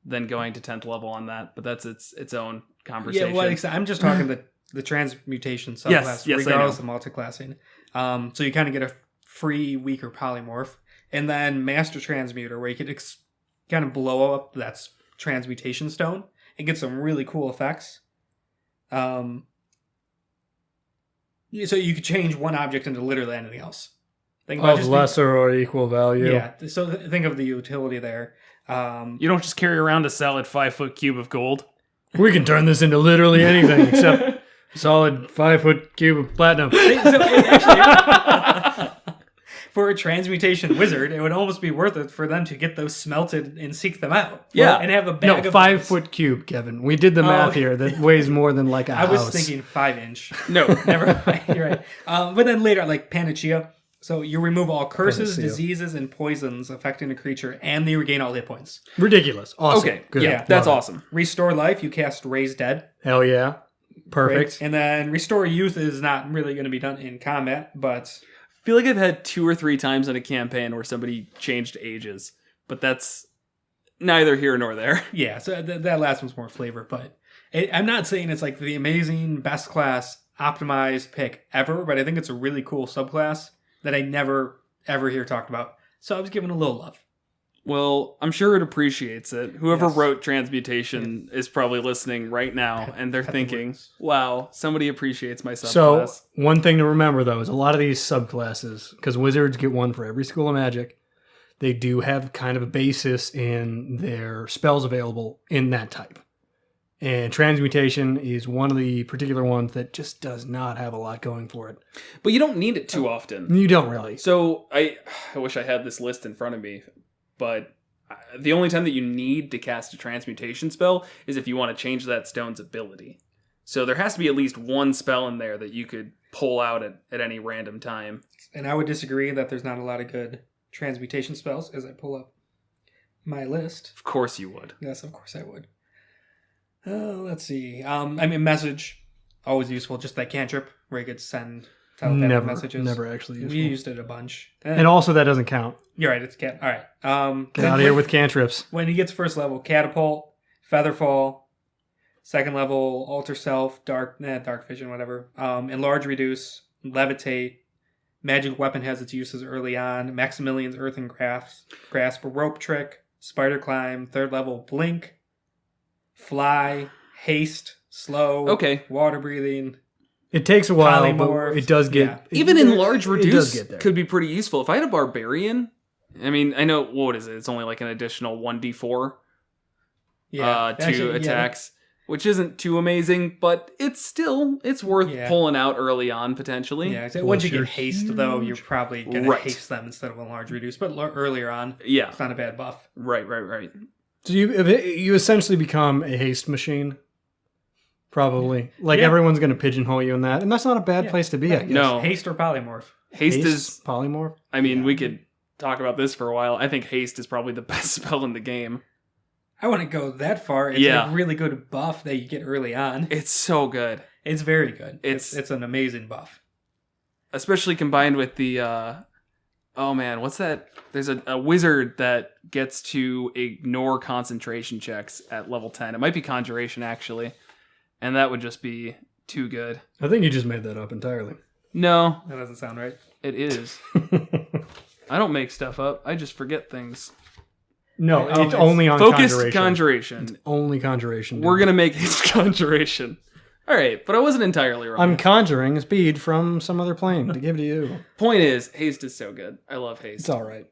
Speaker 1: than going to 10th level on that, but that's its own conversation.
Speaker 3: Yeah, well, I'm just talking the transmutation subclass, regardless of multi-classing. So you kind of get a free, weaker polymorph. And then Master Transmuter, where you could kind of blow up that transmutation stone and get some really cool effects. So you could change one object into literally anything else.
Speaker 2: Of lesser or equal value.
Speaker 3: Yeah, so think of the utility there.
Speaker 1: You don't just carry around a solid 5-foot cube of gold.
Speaker 2: We can turn this into literally anything except a solid 5-foot cube of platinum.
Speaker 3: For a transmutation wizard, it would almost be worth it for them to get those smelted and seek them out.
Speaker 1: Yeah.
Speaker 3: And have a bag of
Speaker 2: 5-foot cube, Kevin. We did the math here. That weighs more than like a house.
Speaker 3: I was thinking 5-inch.
Speaker 1: No.
Speaker 3: Never mind. You're right. But then later, like Panacea. So you remove all curses, diseases, and poisons affecting a creature, and they regain all hit points.
Speaker 2: Ridiculous. Awesome.
Speaker 1: Okay.
Speaker 2: Good.
Speaker 3: Yeah.
Speaker 1: That's awesome.
Speaker 3: Restore life, you cast Raise Dead.
Speaker 2: Hell yeah. Perfect.
Speaker 3: Great. And then Restore Youth is not really going to be done in combat, but
Speaker 1: I feel like I've had 2 or 3 times in a campaign where somebody changed ages, but that's neither here nor there.
Speaker 3: yeah, so that last one's more flavor, but I'm not saying it's like the amazing, best class, optimized pick ever, but I think it's a really cool subclass that I never, ever hear talked about. So I was giving a little love.
Speaker 1: Well, I'm sure it appreciates it. Whoever wrote Transmutation is probably listening right now, and they're thinking, wow, somebody appreciates my subclass.
Speaker 2: So, one thing to remember, though, is a lot of these subclasses, because wizards get one for every school of magic, they do have kind of a basis in their spells available in that type. And transmutation is one of the particular ones that just does not have a lot going for it.
Speaker 1: But you don't need it too often.
Speaker 2: You don't really.
Speaker 1: So I wish I had this list in front of me, but the only time that you need to cast a transmutation spell is if you want to change that stone's ability. So there has to be at least one spell in there that you could pull out at any random time.
Speaker 3: And I would disagree that there's not a lot of good transmutation spells as I pull up my list.
Speaker 1: Of course you would.
Speaker 3: Yes, of course I would. Let's see. Message, always useful. Just that cantrip where you could send telepathic messages.
Speaker 2: Never actually useful.
Speaker 3: We used it a bunch.
Speaker 2: And also that doesn't count.
Speaker 3: You're right, it's cat. All right.
Speaker 2: Get out of here with cantrips.
Speaker 3: When he gets first level, catapult, featherfall, second level, alter self, dark vision, whatever. Enlarge, reduce, levitate. Magic weapon has its uses early on. Maximilian's earthen grasp, rope trick, spider climb, third level, blink, fly, haste, slow,
Speaker 1: Okay.
Speaker 3: water breathing.
Speaker 2: It takes a while,
Speaker 3: Polymorph.
Speaker 2: but it does get...
Speaker 3: Yeah.
Speaker 1: Even enlarge,
Speaker 2: It
Speaker 1: reduce
Speaker 2: does get there.
Speaker 1: could be pretty useful. If I had a barbarian, I mean, I know, what is it? It's only like an additional 1d4 to attacks, which isn't too amazing, but it's worth pulling out early on, potentially.
Speaker 3: Yeah, once you
Speaker 2: you're
Speaker 3: get haste, though, you're probably going to
Speaker 1: Right.
Speaker 3: haste them instead of enlarge, reduce. But earlier on,
Speaker 1: Yeah.
Speaker 3: it's not a bad buff.
Speaker 1: Right.
Speaker 2: So you essentially become a haste machine. Probably. Like,
Speaker 3: Yeah.
Speaker 2: everyone's going to pigeonhole you in that. And that's not a bad place to be, I guess.
Speaker 1: No.
Speaker 3: Haste or polymorph.
Speaker 1: Haste is,
Speaker 2: polymorph.
Speaker 1: I mean, we could talk about this for a while. I think haste is probably the best spell in the game.
Speaker 3: I wouldn't go that far. It's a really good buff that you get early on.
Speaker 1: It's so good.
Speaker 3: It's very good.
Speaker 1: It's
Speaker 3: an amazing buff.
Speaker 1: Especially combined with the oh man, what's that? There's a wizard that gets to ignore concentration checks at level 10. It might be conjuration, actually, and that would just be too good.
Speaker 2: I think you just made that up entirely.
Speaker 1: No,
Speaker 3: That doesn't sound right.
Speaker 1: it is. I don't make stuff up. I just forget things.
Speaker 2: No,
Speaker 3: Oh,
Speaker 2: it's only on
Speaker 1: Focused
Speaker 2: conjuration.
Speaker 1: conjuration.
Speaker 2: Only conjuration.
Speaker 1: We're gonna make his conjuration. All right, but I wasn't entirely wrong.
Speaker 2: I'm conjuring speed from some other plane to give to you.
Speaker 1: Point is, haste is so good. I love haste.
Speaker 2: It's all right.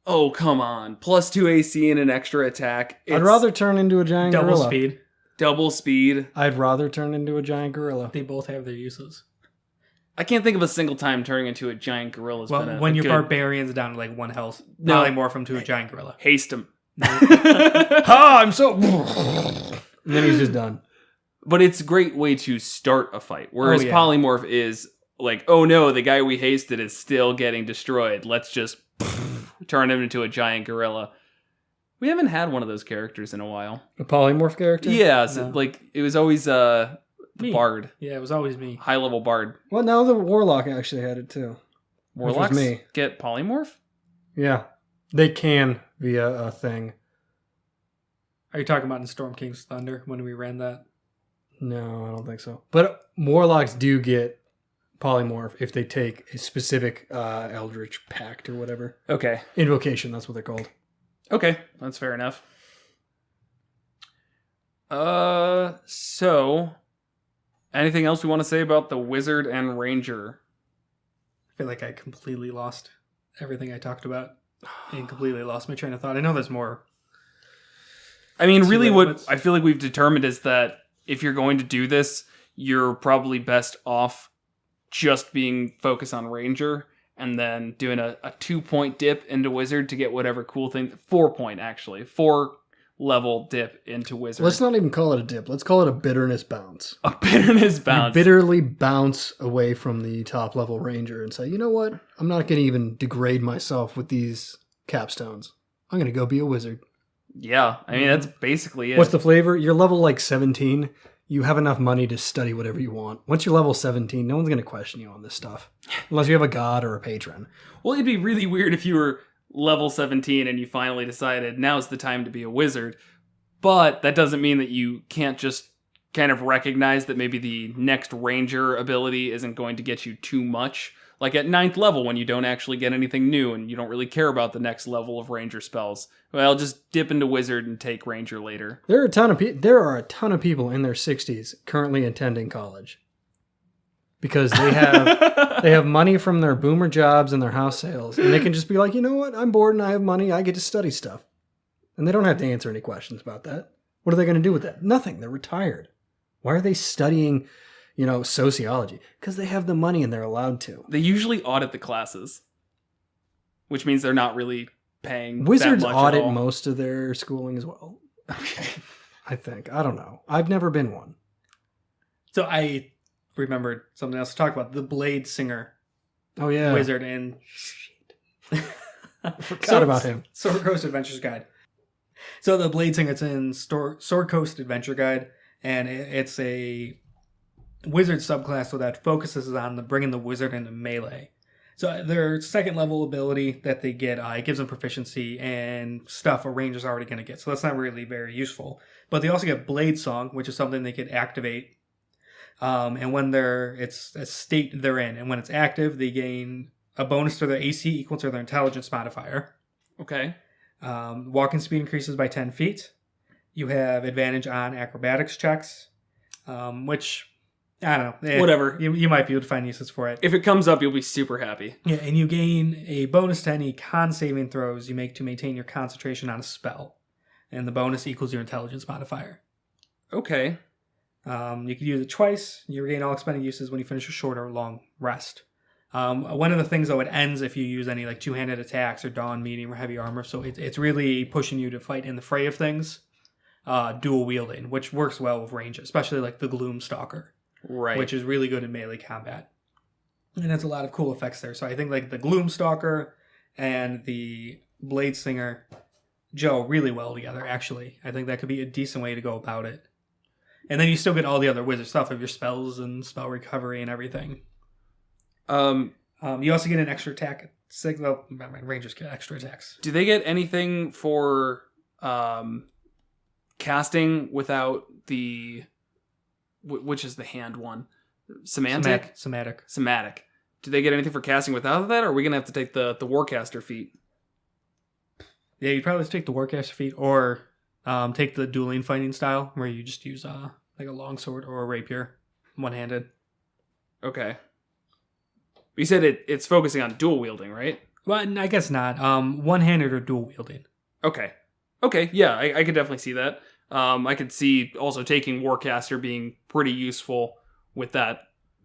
Speaker 1: Oh, come on. Plus 2 AC and an extra attack.
Speaker 2: I'd rather turn into a giant
Speaker 3: Double
Speaker 2: gorilla.
Speaker 3: speed.
Speaker 1: Double speed.
Speaker 2: I'd rather turn into a giant gorilla.
Speaker 3: They both have their uses.
Speaker 1: I can't think of a single time turning into a giant gorilla.
Speaker 3: Well, when your barbarian's down to like 1 health,
Speaker 1: No.
Speaker 3: polymorph him to a giant gorilla.
Speaker 1: Haste him.
Speaker 2: Ha! I'm so... and then he's just done.
Speaker 1: But it's a great way to start a fight. Whereas
Speaker 3: Oh, yeah.
Speaker 1: polymorph is like, oh no, the guy we hasted is still getting destroyed. Let's just turn him into a giant gorilla. We haven't had one of those characters in a while.
Speaker 2: A polymorph character?
Speaker 1: Yeah, so,
Speaker 3: No.
Speaker 1: like it was always the
Speaker 3: Me.
Speaker 1: bard,
Speaker 3: Yeah, it was always me.
Speaker 1: high level bard.
Speaker 2: Well, no, the warlock actually had it too. Which was
Speaker 1: Warlocks
Speaker 2: me.
Speaker 1: get polymorph?
Speaker 2: Yeah. They can via a thing.
Speaker 3: Are you talking about in Storm King's Thunder when we ran that?
Speaker 2: No, I don't think so. But warlocks do get polymorph if they take a specific Eldritch Pact or whatever.
Speaker 1: Okay.
Speaker 2: Invocation, that's what they're called.
Speaker 1: Okay, that's fair enough. So anything else we want to say about the wizard and ranger?
Speaker 3: I feel like I completely lost everything I talked about and completely lost my train of thought. I know there's more.
Speaker 1: I mean,
Speaker 3: See
Speaker 1: really
Speaker 3: what-
Speaker 1: what I feel like we've determined is that if you're going to do this, you're probably best off just being focused on ranger and then doing a 2-point dip into wizard to get whatever cool thing. 4-point, actually. 4-level dip into wizard.
Speaker 2: Let's not even call it a dip. Let's call it a bitterness bounce.
Speaker 1: A bitterness
Speaker 2: You
Speaker 1: bounce.
Speaker 2: bitterly bounce away from the top level ranger and say, you know what? I'm not going to even degrade myself with these capstones. I'm going to go be a wizard.
Speaker 1: Yeah, I mean, that's basically it.
Speaker 2: What's the flavor? You're level like 17. You have enough money to study whatever you want. Once you're level 17, no one's going to question you on this stuff. Unless you have a god or a patron.
Speaker 1: Well, it'd be really weird if you were level 17 and you finally decided now's the time to be a wizard. But that doesn't mean that you can't just kind of recognize that maybe the next ranger ability isn't going to get you too much. Like at 9th level when you don't actually get anything new and you don't really care about the next level of ranger spells. Well, just dip into wizard and take ranger later.
Speaker 2: There are a ton of people in their 60s currently attending college. Because they have money from their boomer jobs and their house sales. And they can just be like, you know what? I'm bored and I have money. I get to study stuff. And they don't have to answer any questions about that. What are they going to do with that? Nothing. They're retired. Why are they studying, sociology? Because they have the money and they're allowed to.
Speaker 1: They usually audit the classes, which means they're not really paying.
Speaker 2: Wizards
Speaker 1: that much
Speaker 2: audit
Speaker 1: at all.
Speaker 2: most of their schooling as well.
Speaker 1: Okay.
Speaker 2: I think. I don't know. I've never been one.
Speaker 3: So I remembered something else to talk about. The Blade Singer
Speaker 2: Oh, yeah.
Speaker 3: wizard in
Speaker 2: I forgot about him.
Speaker 3: Sword Coast Adventures Guide. So the Blade Singer, it's in Sword Coast Adventure Guide, and it's a wizard subclass that focuses on bringing the wizard into melee. So their second level ability that they get, it gives them proficiency and stuff a ranger's already going to get. So that's not really very useful. But they also get Blade Song, which is something they could activate. And when it's a state they're in, and when it's active, they gain a bonus to their AC equal to their intelligence modifier.
Speaker 1: Okay.
Speaker 3: Walking speed increases by 10 feet. You have advantage on acrobatics checks, which, I don't know.
Speaker 1: Whatever.
Speaker 3: You might be able to find uses for it.
Speaker 1: If it comes up, you'll be super happy.
Speaker 3: Yeah, and you gain a bonus to any con saving throws you make to maintain your concentration on a spell. And the bonus equals your intelligence modifier.
Speaker 1: Okay.
Speaker 3: You can use it twice. You regain all expended uses when you finish a short or long rest. One of the things, though, it ends if you use any like two-handed attacks or dawn, medium, or heavy armor. So it's really pushing you to fight in the fray of things. Dual wielding, which works well with range, especially like the Gloom Stalker,
Speaker 1: Right.
Speaker 3: which is really good in melee combat. And has a lot of cool effects there. So I think like the Gloom Stalker and the Blade Singer gel really well together, actually. I think that could be a decent way to go about it. And then you still get all the other wizard stuff of your spells and spell recovery and everything. You also get an extra attack. Rangers get extra attacks.
Speaker 1: Do they get anything for casting without the... Which is the hand one? Semantic?
Speaker 3: Somatic.
Speaker 1: Do they get anything for casting without that, or are we going to have to take the Warcaster feat?
Speaker 3: Yeah, you'd probably take the Warcaster feat, or take the dueling fighting style, where you just use like a longsword or a rapier, one-handed.
Speaker 1: Okay. You said it's focusing on dual wielding, right?
Speaker 3: Well, I guess not. One-handed or dual wielding.
Speaker 1: Okay, yeah, I could definitely see that. I could see also taking Warcaster being pretty useful with that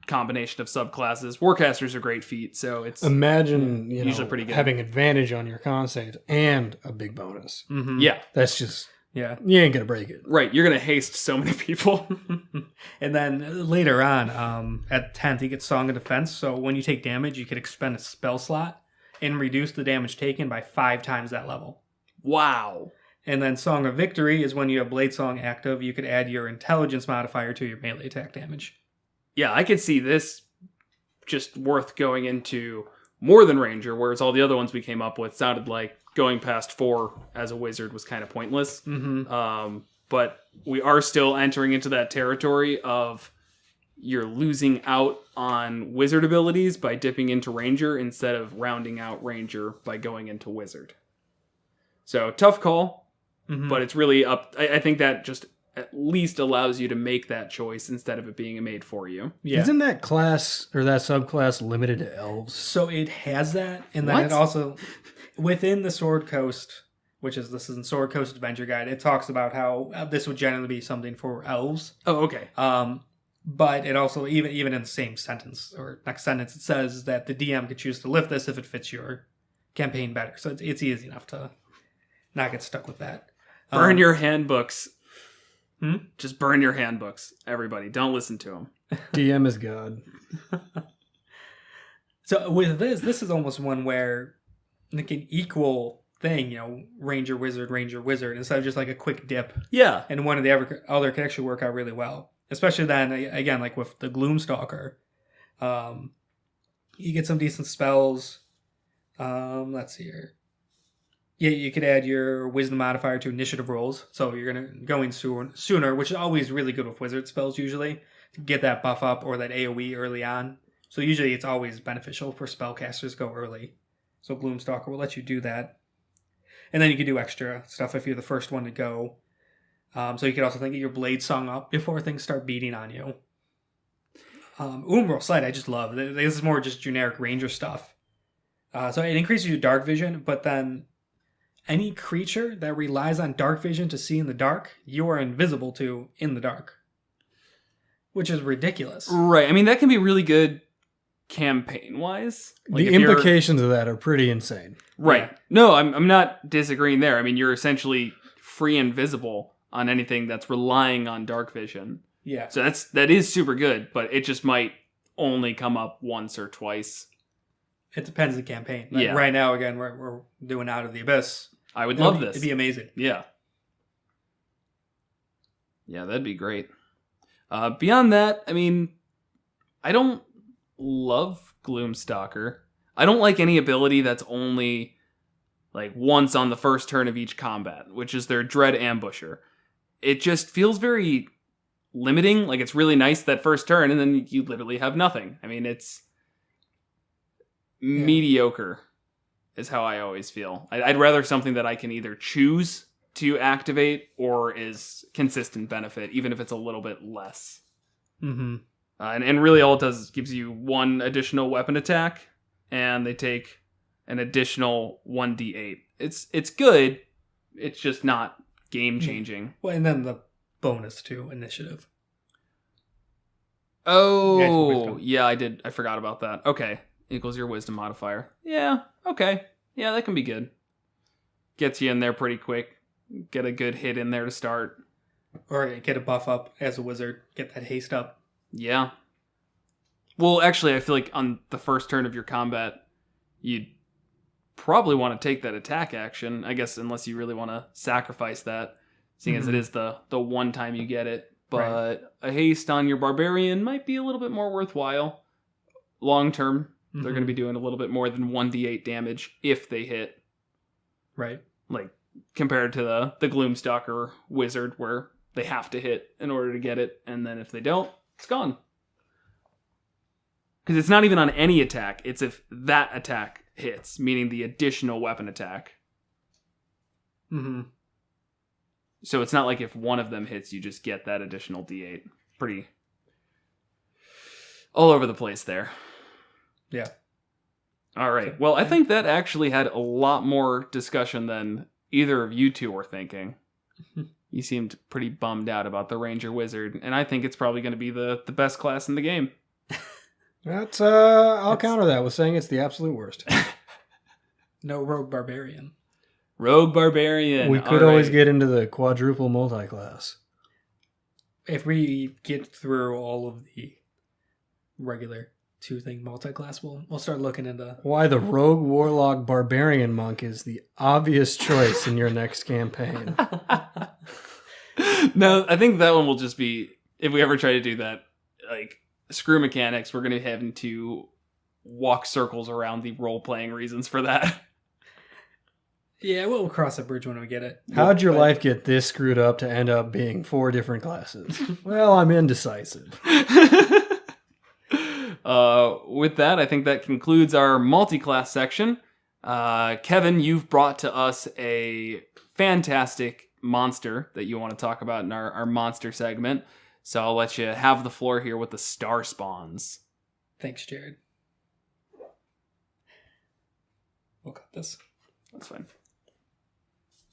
Speaker 1: combination of subclasses. Warcaster's a great feat, so it's
Speaker 2: Imagine,
Speaker 1: usually pretty good.
Speaker 2: having advantage on your con saves and a big bonus.
Speaker 3: Mm-hmm.
Speaker 1: Yeah.
Speaker 2: That's just,
Speaker 3: Yeah.
Speaker 2: you ain't going to break it.
Speaker 1: Right, you're going to haste so many people.
Speaker 3: And then later on, at 10th, you get Song of Defense. So when you take damage, you could expend a spell slot and reduce the damage taken by 5 times that level.
Speaker 1: Wow.
Speaker 3: And then Song of Victory is when you have Blade Song active, you could add your intelligence modifier to your melee attack damage.
Speaker 1: Yeah, I could see this just worth going into more than Ranger, whereas all the other ones we came up with sounded like going past 4 as a wizard was kind of pointless.
Speaker 3: Mm-hmm.
Speaker 1: But we are still entering into that territory of you're losing out on wizard abilities by dipping into Ranger instead of rounding out Ranger by going into wizard. So tough call, but it's really up. I think that just at least allows you to make that choice instead of it being made for you.
Speaker 3: Yeah.
Speaker 2: Isn't that class or that subclass limited to elves?
Speaker 3: So it has that, and then
Speaker 1: What?
Speaker 3: it also, within the Sword Coast, this is in Sword Coast Adventure Guide, it talks about how this would generally be something for elves.
Speaker 1: Oh, okay.
Speaker 3: But it also, even in the same sentence, or next sentence, it says that the DM could choose to lift this if it fits your campaign better. So it's easy enough to not get stuck with that.
Speaker 1: Burn your handbooks. Just burn your handbooks, everybody. Don't listen to them.
Speaker 2: DM is God.
Speaker 3: So with this is almost one where like an equal thing, Ranger Wizard, instead of just like a quick dip.
Speaker 1: Yeah.
Speaker 3: And one of the other could actually work out really well. Especially then, again, like with the Gloomstalker. You get some decent spells. Let's see here. Yeah, you could add your wisdom modifier to initiative rolls. So you're going to go in sooner, which is always really good with wizard spells usually, to get that buff up or that AoE early on. So usually it's always beneficial for spellcasters to go early. So Gloomstalker will let you do that. And then you can do extra stuff if you're the first one to go. So you could also think of your Blade Song up before things start beating on you. Umbral Sight I just love. This is more just generic Ranger stuff. So it increases your dark vision, but then any creature that relies on dark vision to see in the dark, you are invisible to in the dark. Which is ridiculous.
Speaker 1: Right. I mean, that can be really good campaign-wise. Like
Speaker 2: the implications of that are pretty insane.
Speaker 1: Right.
Speaker 3: Yeah.
Speaker 1: No, I'm not disagreeing there. I mean, you're essentially free and visible on anything that's relying on dark vision.
Speaker 3: Yeah.
Speaker 1: So that is super good, but it just might only come up once or twice.
Speaker 3: It depends on the campaign. Like
Speaker 1: Yeah.
Speaker 3: Right now, again, we're doing Out of the Abyss.
Speaker 1: I would love this.
Speaker 3: It'd be amazing.
Speaker 1: Yeah. Yeah, that'd be great. Beyond that, I mean, I don't love Gloomstalker. I don't like any ability that's only like once on the first turn of each combat, which is their Dread Ambusher. It just feels very limiting. Like, it's really nice that first turn, and then you literally have nothing. I mean, it's mediocre is how I always feel. I'd rather something that I can either choose to activate or is consistent benefit, even if it's a little bit less.
Speaker 3: Mm-hmm.
Speaker 1: And really all it does is gives you one additional weapon attack, and they take an additional 1d8. It's good, it's just not game-changing.
Speaker 3: Well, and then the bonus to initiative.
Speaker 1: Oh, yeah, I forgot about that. Okay, equals your wisdom modifier. Yeah, okay. Yeah, that can be good. Gets you in there pretty quick. Get a good hit in there to start.
Speaker 3: Or get a buff up as a wizard. Get that haste up.
Speaker 1: Yeah. Well, actually, I feel like on the first turn of your combat, you'd probably want to take that attack action, I guess, unless you really want to sacrifice that, seeing as it is the one time you get it. But a haste on your barbarian might be a little bit more worthwhile. Long term, they're going to be doing a little bit more than 1d8 damage if they hit.
Speaker 3: Right.
Speaker 1: Like, compared to the Gloomstalker wizard, where they have to hit in order to get it, and then if they don't, it's gone. Because it's not even on any attack, it's if that attack hits, meaning the additional weapon attack.
Speaker 3: Mm-hmm.
Speaker 1: So it's not like if one of them hits, you just get that additional d8. Pretty all over the place there.
Speaker 3: Yeah.
Speaker 1: All right. Well, I think that actually had a lot more discussion than either of you two were thinking. You seemed pretty bummed out about the Ranger Wizard, and I think it's probably going to be the best class in the game.
Speaker 2: I'll counter that with saying it's the absolute worst.
Speaker 3: No Rogue Barbarian.
Speaker 1: Rogue Barbarian.
Speaker 2: We could always get into the quadruple multi-class.
Speaker 3: If we get through all of the regular two-thing multi-class, we'll start looking into...
Speaker 2: Why the Rogue Warlock Barbarian Monk is the obvious choice in your next campaign.
Speaker 1: No, I think that one will just be, if we ever try to do that, like, screw mechanics, we're going to be having to walk circles around the role-playing reasons for that.
Speaker 3: Yeah, we'll cross that bridge when we get it.
Speaker 2: How'd your life get this screwed up to end up being 4 different classes? Well, I'm indecisive.
Speaker 1: With that, I think that concludes our multi-class section. Kevin, you've brought to us a fantastic monster that you want to talk about in our monster segment. So I'll let you have the floor here with the Star Spawns.
Speaker 3: Thanks, Jared. We'll cut this.
Speaker 1: That's fine.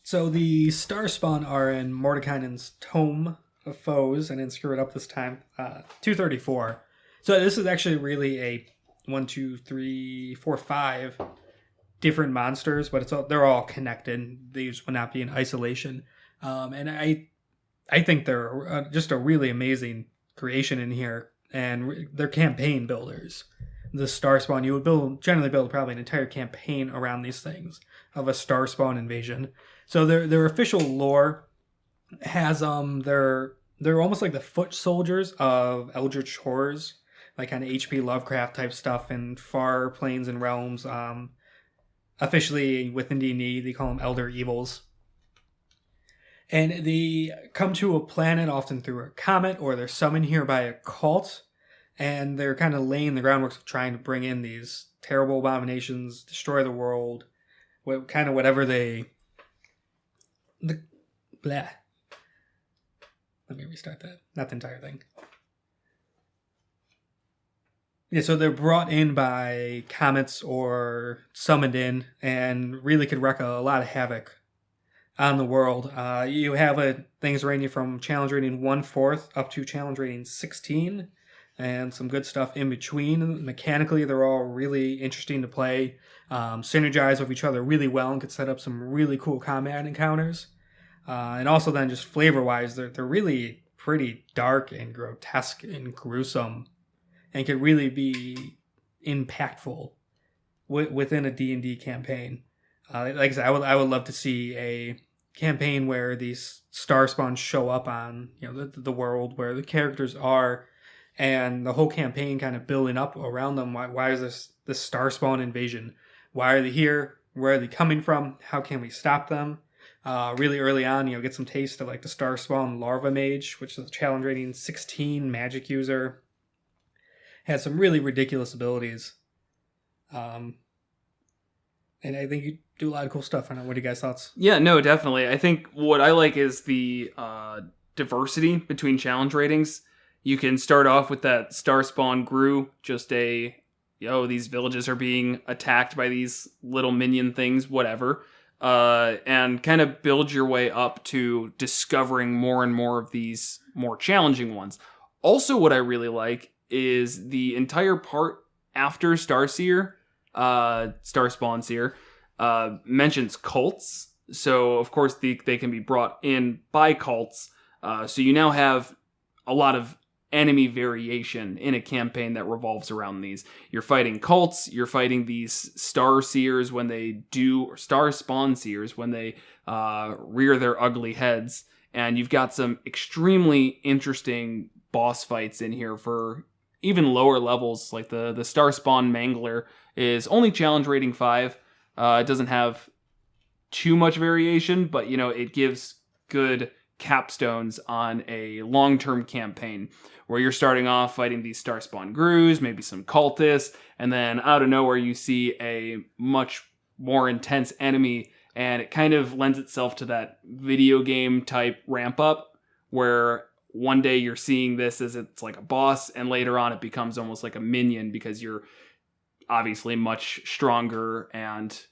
Speaker 3: So the Starspawn are in Mordekainen's Tome of Foes. I didn't screw it up this time. 234. So this is actually really a 1, 2, 3, 4, 5 different monsters, but they're all connected. These would not be in isolation. And I think they're just a really amazing creation in here, and they're campaign builders. The Starspawn, you would generally build probably an entire campaign around these things of a Starspawn invasion. So their official lore has they're almost like the foot soldiers of Eldritch horrors, like kind of H.P. Lovecraft type stuff in far planes and realms. Officially within D&D, they call them Elder Evils. And they come to a planet often through a comet, or they're summoned here by a cult, and they're kind of laying the groundwork of trying to bring in these terrible abominations, destroy the world, kind of whatever they... Blah. Let me restart that. Not the entire thing. Yeah, so they're brought in by comets or summoned in and really could wreak a lot of havoc on the world. You have things ranging from challenge rating 1/4 up to challenge rating 16, and some good stuff in between. Mechanically, they're all really interesting to play, synergize with each other really well, and could set up some really cool combat encounters. And also then just flavor-wise, they're really pretty dark and grotesque and gruesome, and could really be impactful within a D&D campaign. Like I said, I would love to see a campaign where these star spawns show up on the world where the characters are, and the whole campaign kind of building up around them. Why is this star spawn invasion? Why are they here? Where are they coming from? How can we stop them? Really early on, get some taste of like the star spawn Larva Mage, which is a challenge rating 16 magic user. Has some really ridiculous abilities. And I think you do a lot of cool stuff. I don't know. What are you guys' thoughts?
Speaker 1: Yeah, no, definitely. I think what I like is the diversity between challenge ratings. You can start off with that star spawn Gru, just these villages are being attacked by these little minion things, whatever. And kind of build your way up to discovering more and more of these more challenging ones. Also, what I really like is the entire part after Starspawn Seer, mentions cults. So, of course, they can be brought in by cults. So you now have a lot of enemy variation in a campaign that revolves around these. You're fighting cults, you're fighting these Star Seers when they do, or Star Spawn Seers when they rear their ugly heads. And you've got some extremely interesting boss fights in here for even lower levels, like the Star Spawn Mangler is only challenge rating 5. It doesn't have too much variation, but it gives good capstones on a long-term campaign where you're starting off fighting these Star Spawn Grus, maybe some cultists, and then out of nowhere you see a much more intense enemy, and it kind of lends itself to that video game type ramp up where one day you're seeing this as it's like a boss, and later on it becomes almost like a minion because you're obviously much stronger and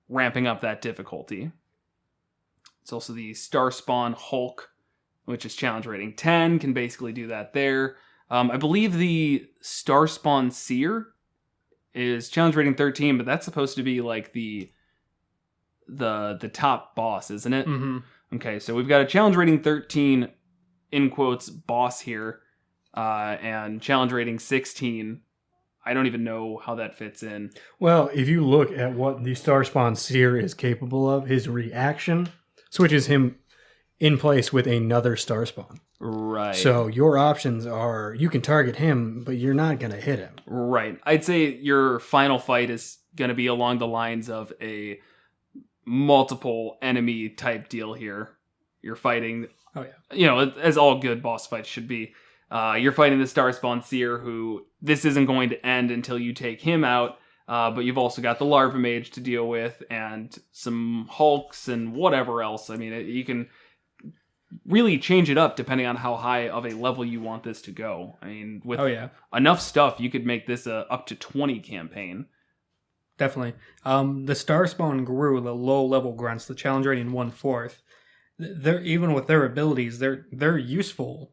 Speaker 1: ramping up that difficulty. It's also the Star Spawn Hulk, which is challenge rating 10, can basically do that there. I believe the Star Spawn Seer is challenge rating 13, but that's supposed to be like the top boss, isn't it?
Speaker 3: Mm-hmm.
Speaker 1: Okay, so we've got a challenge rating 13, in quotes, boss here, and challenge rating 16. I don't even know how that fits in.
Speaker 2: Well, if you look at what the Starspawn Seer is capable of, his reaction switches him in place with another Starspawn.
Speaker 1: Right.
Speaker 2: So your options are, you can target him, but you're not going to hit him.
Speaker 1: Right. I'd say your final fight is going to be along the lines of a multiple enemy type deal here. You're fighting, as all good boss fights should be. You're fighting the Starspawn Seer, who this isn't going to end until you take him out. But you've also got the Larva Mage to deal with, and some Hulks and whatever else. I mean, you can really change it up depending on how high of a level you want this to go. I mean, with enough stuff, you could make this a up to 20 campaign.
Speaker 3: Definitely. The Starspawn Gru, the low-level grunts, the challenge rating 1/4, they're even with their abilities, they're useful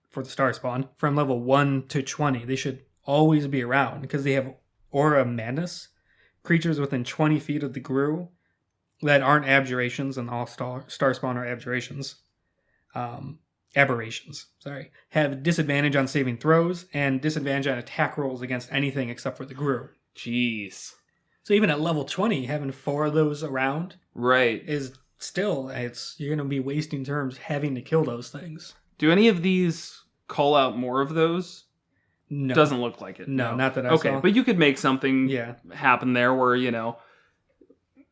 Speaker 3: for the Starspawn from level 1 to 20. They should always be around because they have Aura Madness, creatures within 20 feet of the Gru that aren't abjurations, and all Starspawn are abjurations. Aberrations, have disadvantage on saving throws and disadvantage on attack rolls against anything except for the Gru.
Speaker 1: Jeez.
Speaker 3: So even at level 20, having 4 of those around is still, you're going to be wasting turns having to kill those things.
Speaker 1: Do any of these call out more of those?
Speaker 3: No.
Speaker 1: Doesn't look like it.
Speaker 3: No, not that I saw.
Speaker 1: Okay, but you could make something happen there where,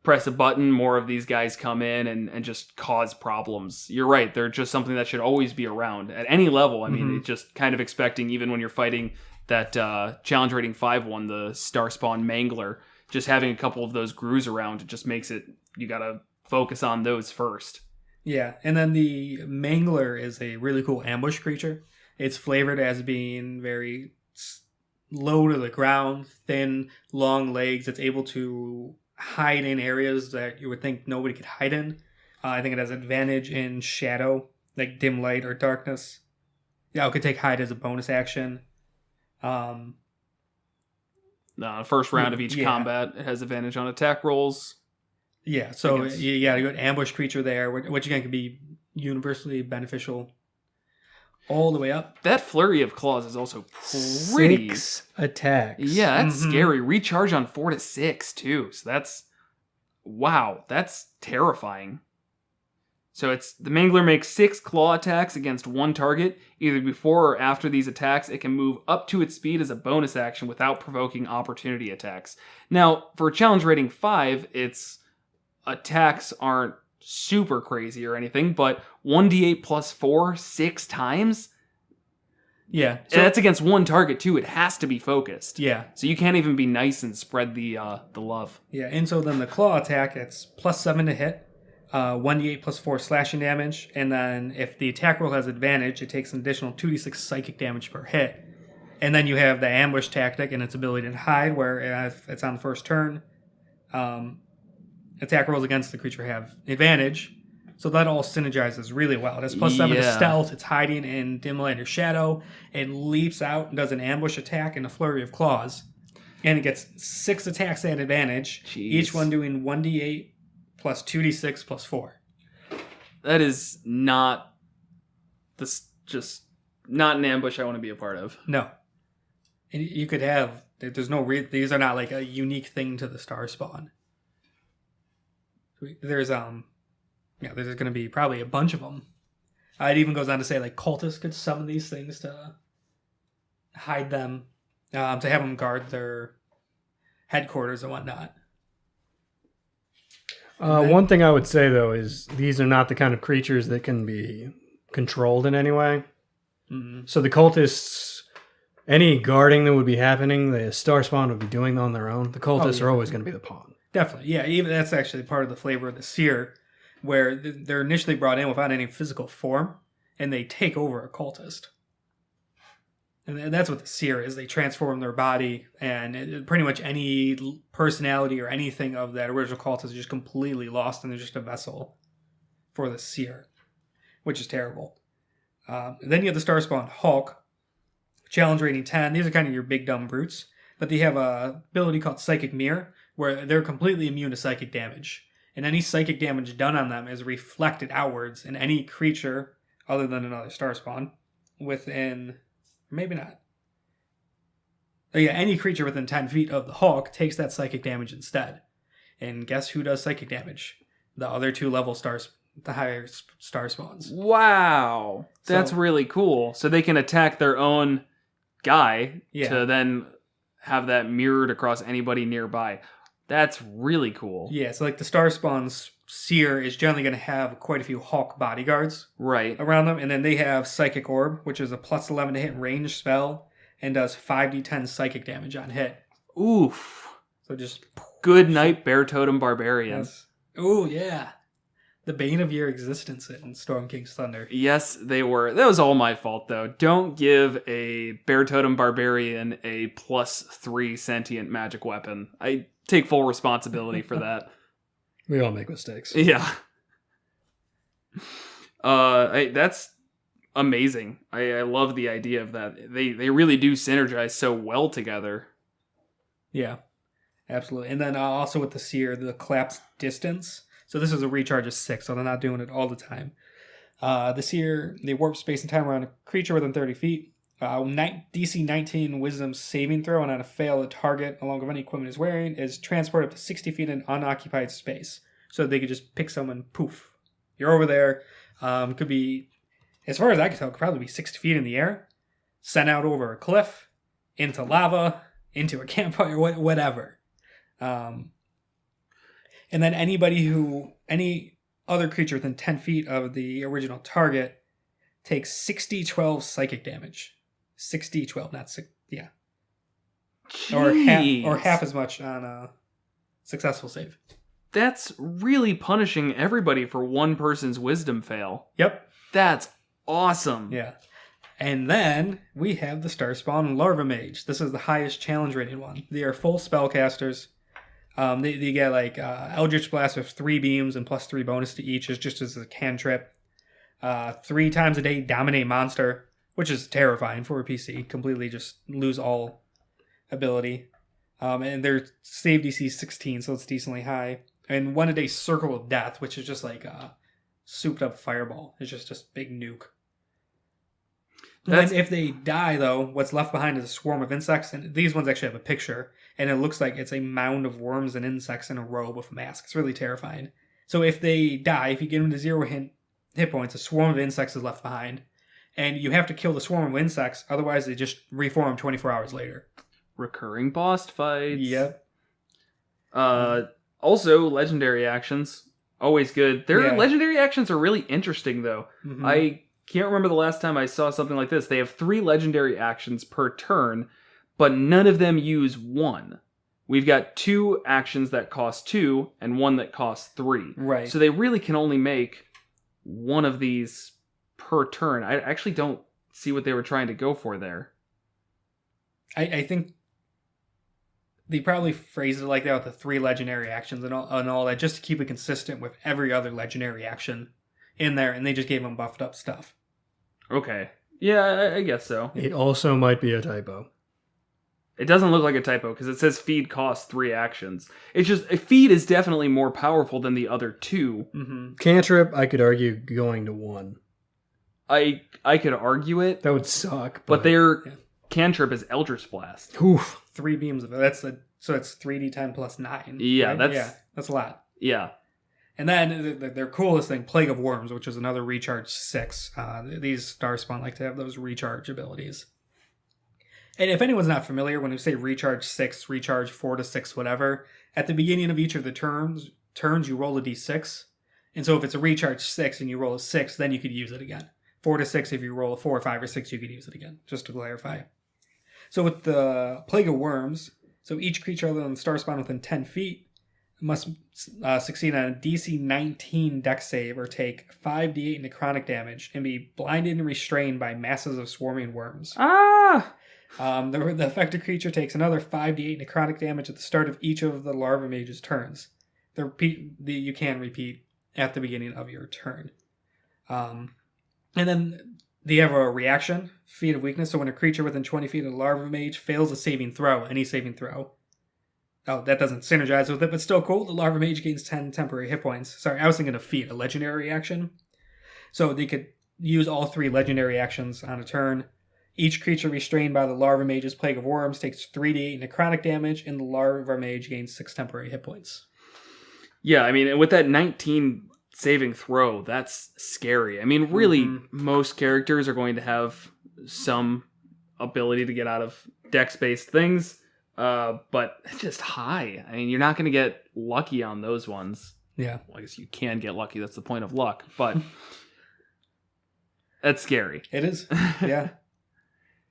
Speaker 1: press a button, more of these guys come in and just cause problems. You're right, they're just something that should always be around at any level. I mean, it's just kind of expecting, even when you're fighting that challenge rating 5 one, the Starspawn Mangler, just having a couple of those Grus around, it just makes it, you gotta focus on those first.
Speaker 3: Yeah, and then the Mangler is a really cool ambush creature. It's flavored as being very low to the ground, thin, long legs. It's able to hide in areas that you would think nobody could hide in. I think it has advantage in shadow, like dim light or darkness. Yeah, it could take hide as a bonus action.
Speaker 1: First round of each
Speaker 3: Yeah.
Speaker 1: combat, it has advantage on attack rolls.
Speaker 3: Yeah, so
Speaker 1: Against-
Speaker 3: you got a good ambush creature there, which again can be universally beneficial all the way up.
Speaker 1: That flurry of claws is also pretty.
Speaker 2: 6 attacks.
Speaker 1: Yeah, that's
Speaker 3: Mhm.
Speaker 1: scary. Recharge on 4 to 6 too. So that's terrifying. So it's the Mangler makes 6 claw attacks against one target. Either before or after these attacks, it can move up to its speed as a bonus action without provoking opportunity attacks. Now, for challenge rating 5, its attacks aren't super crazy or anything, but 1d8 plus 4 6 times?
Speaker 3: Yeah,
Speaker 1: And that's against one target too. It has to be focused.
Speaker 3: yeah,
Speaker 1: So you can't even be nice and spread the love.
Speaker 3: yeah. And so then the claw attack, it's +7 to hit, 1d8 plus 4 slashing damage, and then if the attack roll has advantage, it takes an additional 2d6 psychic damage per hit. And then you have the ambush tactic and its ability to hide, where if it's on the first turn, attack rolls against the creature have advantage. So that all synergizes really well. It has +7 to
Speaker 1: Yeah.
Speaker 3: stealth. It's hiding in dim light or shadow. It leaps out and does an ambush attack and a flurry of claws. And it gets 6 attacks at advantage,
Speaker 1: Jeez.
Speaker 3: each one doing 1d8 plus 2d6 plus 4.
Speaker 1: That is not just not an ambush I want to be a part of.
Speaker 3: No. And you could have, there's no, these are not like a unique thing to the Star Spawn. There's there's going to be probably a bunch of them. It even goes on to say like cultists could summon these things to hide them, to have them guard their headquarters and whatnot.
Speaker 2: One thing I would say, though, is these are not the kind of creatures that can be controlled in any way.
Speaker 3: Mm-hmm.
Speaker 2: So the cultists, any guarding that would be happening, the Star Spawn would be doing on their own. The cultists are always going to be the pawn.
Speaker 3: Definitely, yeah. Even that's actually part of the flavor of the seer, where they're initially brought in without any physical form, and they take over a cultist. And that's what the seer is. They transform their body, and pretty much any personality or anything of that original cultist is just completely lost, and they're just a vessel for the seer, which is terrible. Then you have the Star Spawn Hulk, challenge rating 10. These are kind of your big dumb brutes, but they have a ability called Psychic Mirror, where they're completely immune to psychic damage. And any psychic damage done on them is reflected outwards in any creature other than another Star Spawn within, maybe not. Oh yeah, any creature within 10 feet of the Hulk takes that psychic damage instead. And guess who does psychic damage? The other 2 level stars, the higher Star Spawns.
Speaker 1: Wow. That's
Speaker 3: So-
Speaker 1: really cool. So they can attack their own guy
Speaker 3: Yeah.
Speaker 1: to then have that mirrored across anybody nearby. That's really cool.
Speaker 3: Yeah, so like the Star Spawn's seer is generally going to have quite a few Hulk bodyguards
Speaker 1: Right.
Speaker 3: around them, and then they have Psychic Orb, which is a +11 to hit range spell and does 5d10 psychic damage on hit.
Speaker 1: Oof.
Speaker 3: So just
Speaker 1: Good night, Bear Totem Barbarian.
Speaker 3: yes. Oh yeah, the bane of your existence in Storm King's Thunder.
Speaker 1: Yes, they were. That was all my fault, though. Don't give a Bear Totem Barbarian a +3 sentient magic weapon. I take full responsibility for that.
Speaker 2: We all make mistakes.
Speaker 1: Yeah. That's amazing. I love the idea of that. They really do synergize so well together.
Speaker 3: Yeah, absolutely. And then also with the seer, the collapsed distance. So this is a recharge of 6, so they're not doing it all the time. The seer, they warp space and time around a creature within 30 feet. DC 19 Wisdom saving throw, and on a fail, the target, along with any equipment is wearing, is transported up to 60 feet in unoccupied space. So they could just pick someone, poof, you're over there. Could be, as far as I can tell, could probably be 60 feet in the air, sent out over a cliff, into lava, into a campfire, whatever. And then any other creature within 10 feet of the original target takes 6d12 psychic damage. 6d12, not 6, yeah.
Speaker 1: Jeez.
Speaker 3: Or half as much on a successful save.
Speaker 1: That's really punishing everybody for one person's wisdom fail.
Speaker 3: Yep.
Speaker 1: That's awesome.
Speaker 3: Yeah. And then we have the Star Spawn Larva Mage. This is the highest challenge rated one. They are full spellcasters. They get like Eldritch Blast with 3 beams and +3 bonus to each, is just as a cantrip. 3 times a day Dominate Monster, which is terrifying for a PC. Completely just lose all ability. And their save DC is 16, so it's decently high. And 1 a day Circle of Death, which is just like a souped up fireball. It's just a big nuke. And if they die, though, what's left behind is a swarm of insects. And these ones actually have a picture. And it looks like it's a mound of worms and insects in a robe with a mask. It's really terrifying. So if they die, if you get them to 0 hit points, a swarm of insects is left behind. And you have to kill the swarm of insects. Otherwise, they just reform 24 hours later.
Speaker 1: Recurring boss fights.
Speaker 3: Yep.
Speaker 1: Also, legendary actions. Always good. Their legendary actions are really interesting, though. Mm-hmm. I can't remember the last time I saw something like this. They have 3 legendary actions per turn, but none of them use 1. We've got 2 actions that cost 2 and 1 that costs 3.
Speaker 3: Right.
Speaker 1: So they really can only make 1 of these per turn. I actually don't see what they were trying to go for there.
Speaker 3: I think they probably phrased it like that with the 3 legendary actions and all that, just to keep it consistent with every other legendary action in there, and they just gave them buffed up stuff.
Speaker 1: Okay. Yeah, I guess so.
Speaker 2: It also might be a typo.
Speaker 1: It doesn't look like a typo, because it says feed costs 3 actions. It's just, a feed is definitely more powerful than the other 2.
Speaker 3: Mm-hmm.
Speaker 2: Cantrip, I could argue going to 1.
Speaker 1: I could argue it.
Speaker 2: That would suck.
Speaker 1: But their cantrip is Eldritch Blast.
Speaker 2: Oof.
Speaker 3: 3 beams of it. So it's 3d10 plus 9.
Speaker 1: Yeah,
Speaker 3: right? That's a lot.
Speaker 1: Yeah.
Speaker 3: And then their coolest thing, Plague of Worms, which is another recharge 6. These Starspawn like to have those recharge abilities. And if anyone's not familiar, when we say recharge 6, recharge 4 to 6, whatever, at the beginning of each of the turns you roll a d6. And so if it's a recharge 6 and you roll a 6, then you could use it again. 4 to 6, if you roll a 4, 5, or 6, you could use it again, just to clarify. So with the Plague of Worms, so each creature other than the Starspawn within 10 feet must succeed on a DC 19 dex save or take 5d8 necrotic damage and be blinded and restrained by masses of swarming worms. The affected creature takes another 5d8 necrotic damage at the start of each of the Larva Mage's turns. You can repeat at the beginning of your turn. And then they have a reaction, Feat of Weakness. So when a creature within 20 feet of the Larva Mage fails a saving throw, any saving throw. Oh, that doesn't synergize with it, but still cool. The Larva Mage gains 10 temporary hit points. Sorry, I was thinking of feat, a legendary action. So they could use all 3 legendary actions on a turn. Each creature restrained by the Larva Mage's Plague of Worms takes 3d8 necrotic damage, and the Larva Mage gains 6 temporary hit points.
Speaker 1: Yeah, I mean, with that 19 saving throw, that's scary. I mean, really, most characters are going to have some ability to get out of dex-based things, but it's just high. I mean, you're not going to get lucky on those ones.
Speaker 3: Yeah.
Speaker 1: Well, I guess you can get lucky. That's the point of luck, but that's scary.
Speaker 3: It is, yeah.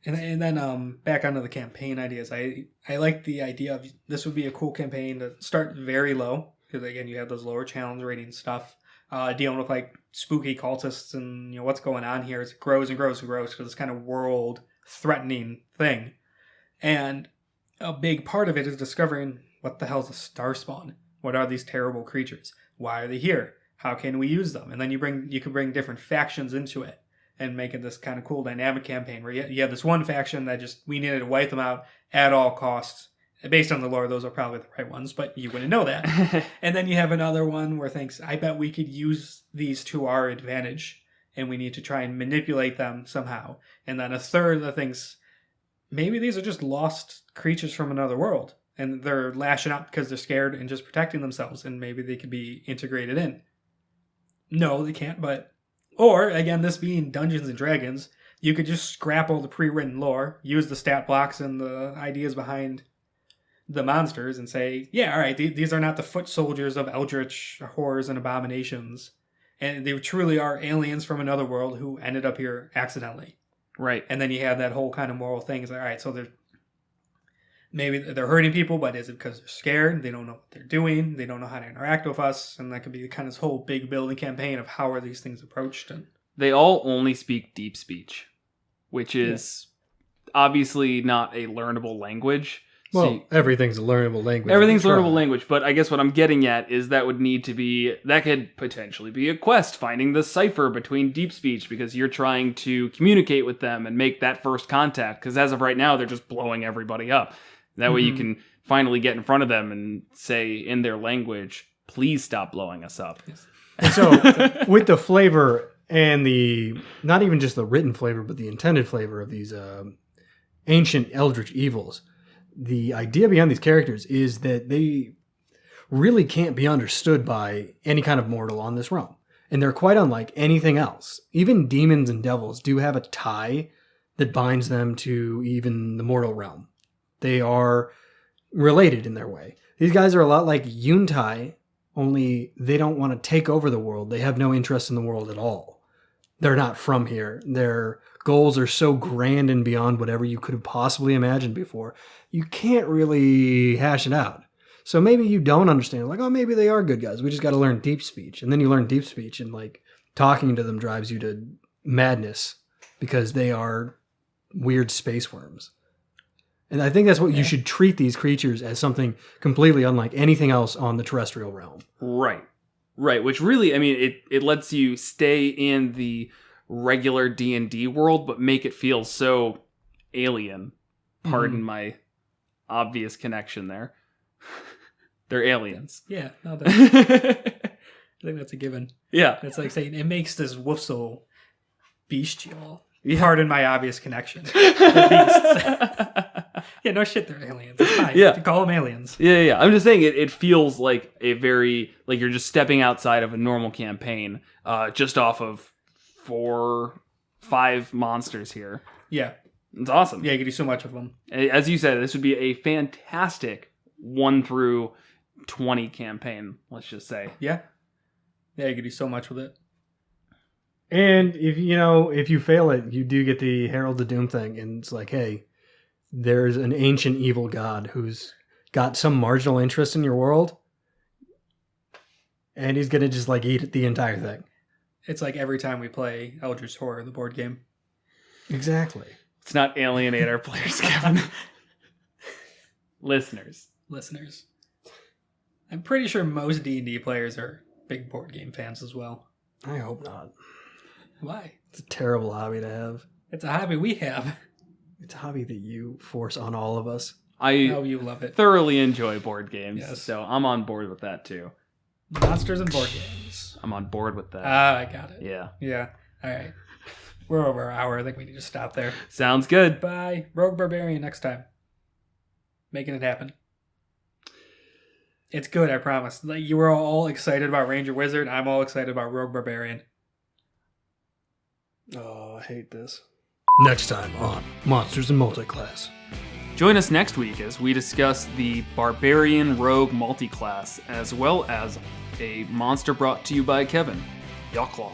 Speaker 3: And then back onto the campaign ideas. I like the idea of this would be a cool campaign to start very low, because again you have those lower challenge rating stuff, dealing with like spooky cultists and what's going on here as it grows and grows and grows because it's kind of world threatening thing. And a big part of it is discovering what the hell's a Starspawn. What are these terrible creatures? Why are they here? How can we use them? And then you can bring different factions into it and make it this kind of cool dynamic campaign where you have this one faction that just, we needed to wipe them out at all costs. Based on the lore, those are probably the right ones, but you wouldn't know that. And then you have another one where thinks, I bet we could use these to our advantage, and we need to try and manipulate them somehow. And then a third that thinks, maybe these are just lost creatures from another world, and they're lashing out because they're scared and just protecting themselves, and maybe they could be integrated in. No, they can't, but... Or, again, this being Dungeons & Dragons, you could just scrap all the pre-written lore, use the stat blocks and the ideas behind the monsters, and say, yeah, all right, these are not the foot soldiers of eldritch horrors and abominations. And they truly are aliens from another world who ended up here accidentally.
Speaker 1: Right.
Speaker 3: And then you have that whole kind of moral thing. It's like, all right, so maybe they're hurting people, but is it because they're scared? They don't know what they're doing. They don't know how to interact with us. And that could be kind of this whole big building campaign of how are these things approached. And
Speaker 1: they all only speak deep speech, which is obviously not a learnable language.
Speaker 2: Well,
Speaker 1: See,
Speaker 2: everything's a learnable language.
Speaker 1: everything's
Speaker 2: Try.
Speaker 1: learnable language, but I guess what I'm getting at is that would need to be, that could potentially be a quest, finding the cipher between deep speech, because you're trying to communicate with them and make that first contact, because as of right now, they're just blowing everybody up. That way you can finally get in front of them and say in their language, please stop blowing us up.
Speaker 2: And so, with the flavor and the, not even just the written flavor, but the intended flavor of these ancient eldritch evils, the idea behind these characters is that they really can't be understood by any kind of mortal on this realm. And they're quite unlike anything else. Even demons and devils do have a tie that binds them to even the mortal realm. They are related in their way. These guys are a lot like Yuntai, only they don't want to take over the world. They have no interest in the world at all. They're not from here. Their goals are so grand and beyond whatever you could have possibly imagined before. You can't really hash it out. So maybe you don't understand. Like, oh, maybe they are good guys. We just got to learn deep speech. And then you learn deep speech, and like talking to them drives you to madness because they are weird space worms. And I think that's what you should treat these creatures as, something completely unlike anything else on the terrestrial realm.
Speaker 1: Right. Right, which really, I mean, it lets you stay in the regular D&D world, but make it feel so alien. Pardon my obvious connection there. They're aliens.
Speaker 3: Yeah, no, I think that's a given.
Speaker 1: Yeah.
Speaker 3: It's like saying it makes this wolf so bestial.
Speaker 1: Yeah.
Speaker 3: Pardon my obvious connection. The beasts. Yeah, no shit, they're aliens. It's fine.
Speaker 1: Yeah.
Speaker 3: To call them aliens.
Speaker 1: Yeah. I'm just saying it feels like a very, like you're just stepping outside of a normal campaign, just off of 4-5 monsters here.
Speaker 3: Yeah.
Speaker 1: It's awesome.
Speaker 3: Yeah, you can do so much with them.
Speaker 1: As you said, this would be a fantastic 1 through 20 campaign, let's just say.
Speaker 3: Yeah. Yeah, you can do so much with it.
Speaker 2: And if you fail it, you do get the Herald of Doom thing, and it's like, hey, there's an ancient evil god who's got some marginal interest in your world, and he's gonna just like eat the entire thing.
Speaker 3: It's like every time we play Eldritch Horror, the board game.
Speaker 2: Exactly.
Speaker 1: Let's not alienate our players, Kevin. Listeners.
Speaker 3: I'm pretty sure most D&D players are big board game fans as well.
Speaker 2: I hope not.
Speaker 3: Why?
Speaker 2: It's a terrible hobby to have.
Speaker 3: It's a hobby we have.
Speaker 2: It's a hobby that you force on all of us.
Speaker 1: I
Speaker 3: Oh, you love it.
Speaker 1: thoroughly enjoy board games,
Speaker 3: Yes.
Speaker 1: so I'm on board with that too.
Speaker 3: Monsters and board games.
Speaker 1: I'm on board with that.
Speaker 3: I got it.
Speaker 1: Yeah.
Speaker 3: Yeah. All right. We're over an hour. I think we need to stop there.
Speaker 1: Sounds good.
Speaker 3: Bye. Rogue Barbarian next time. Making it happen. It's good, I promise. Like, you were all excited about Ranger Wizard. I'm all excited about Rogue Barbarian.
Speaker 2: Oh, I hate this. Next time on Monsters and Multiclass.
Speaker 1: Join us next week as we discuss the Barbarian Rogue multiclass, as well as a monster brought to you by Kevin, Yawklaw.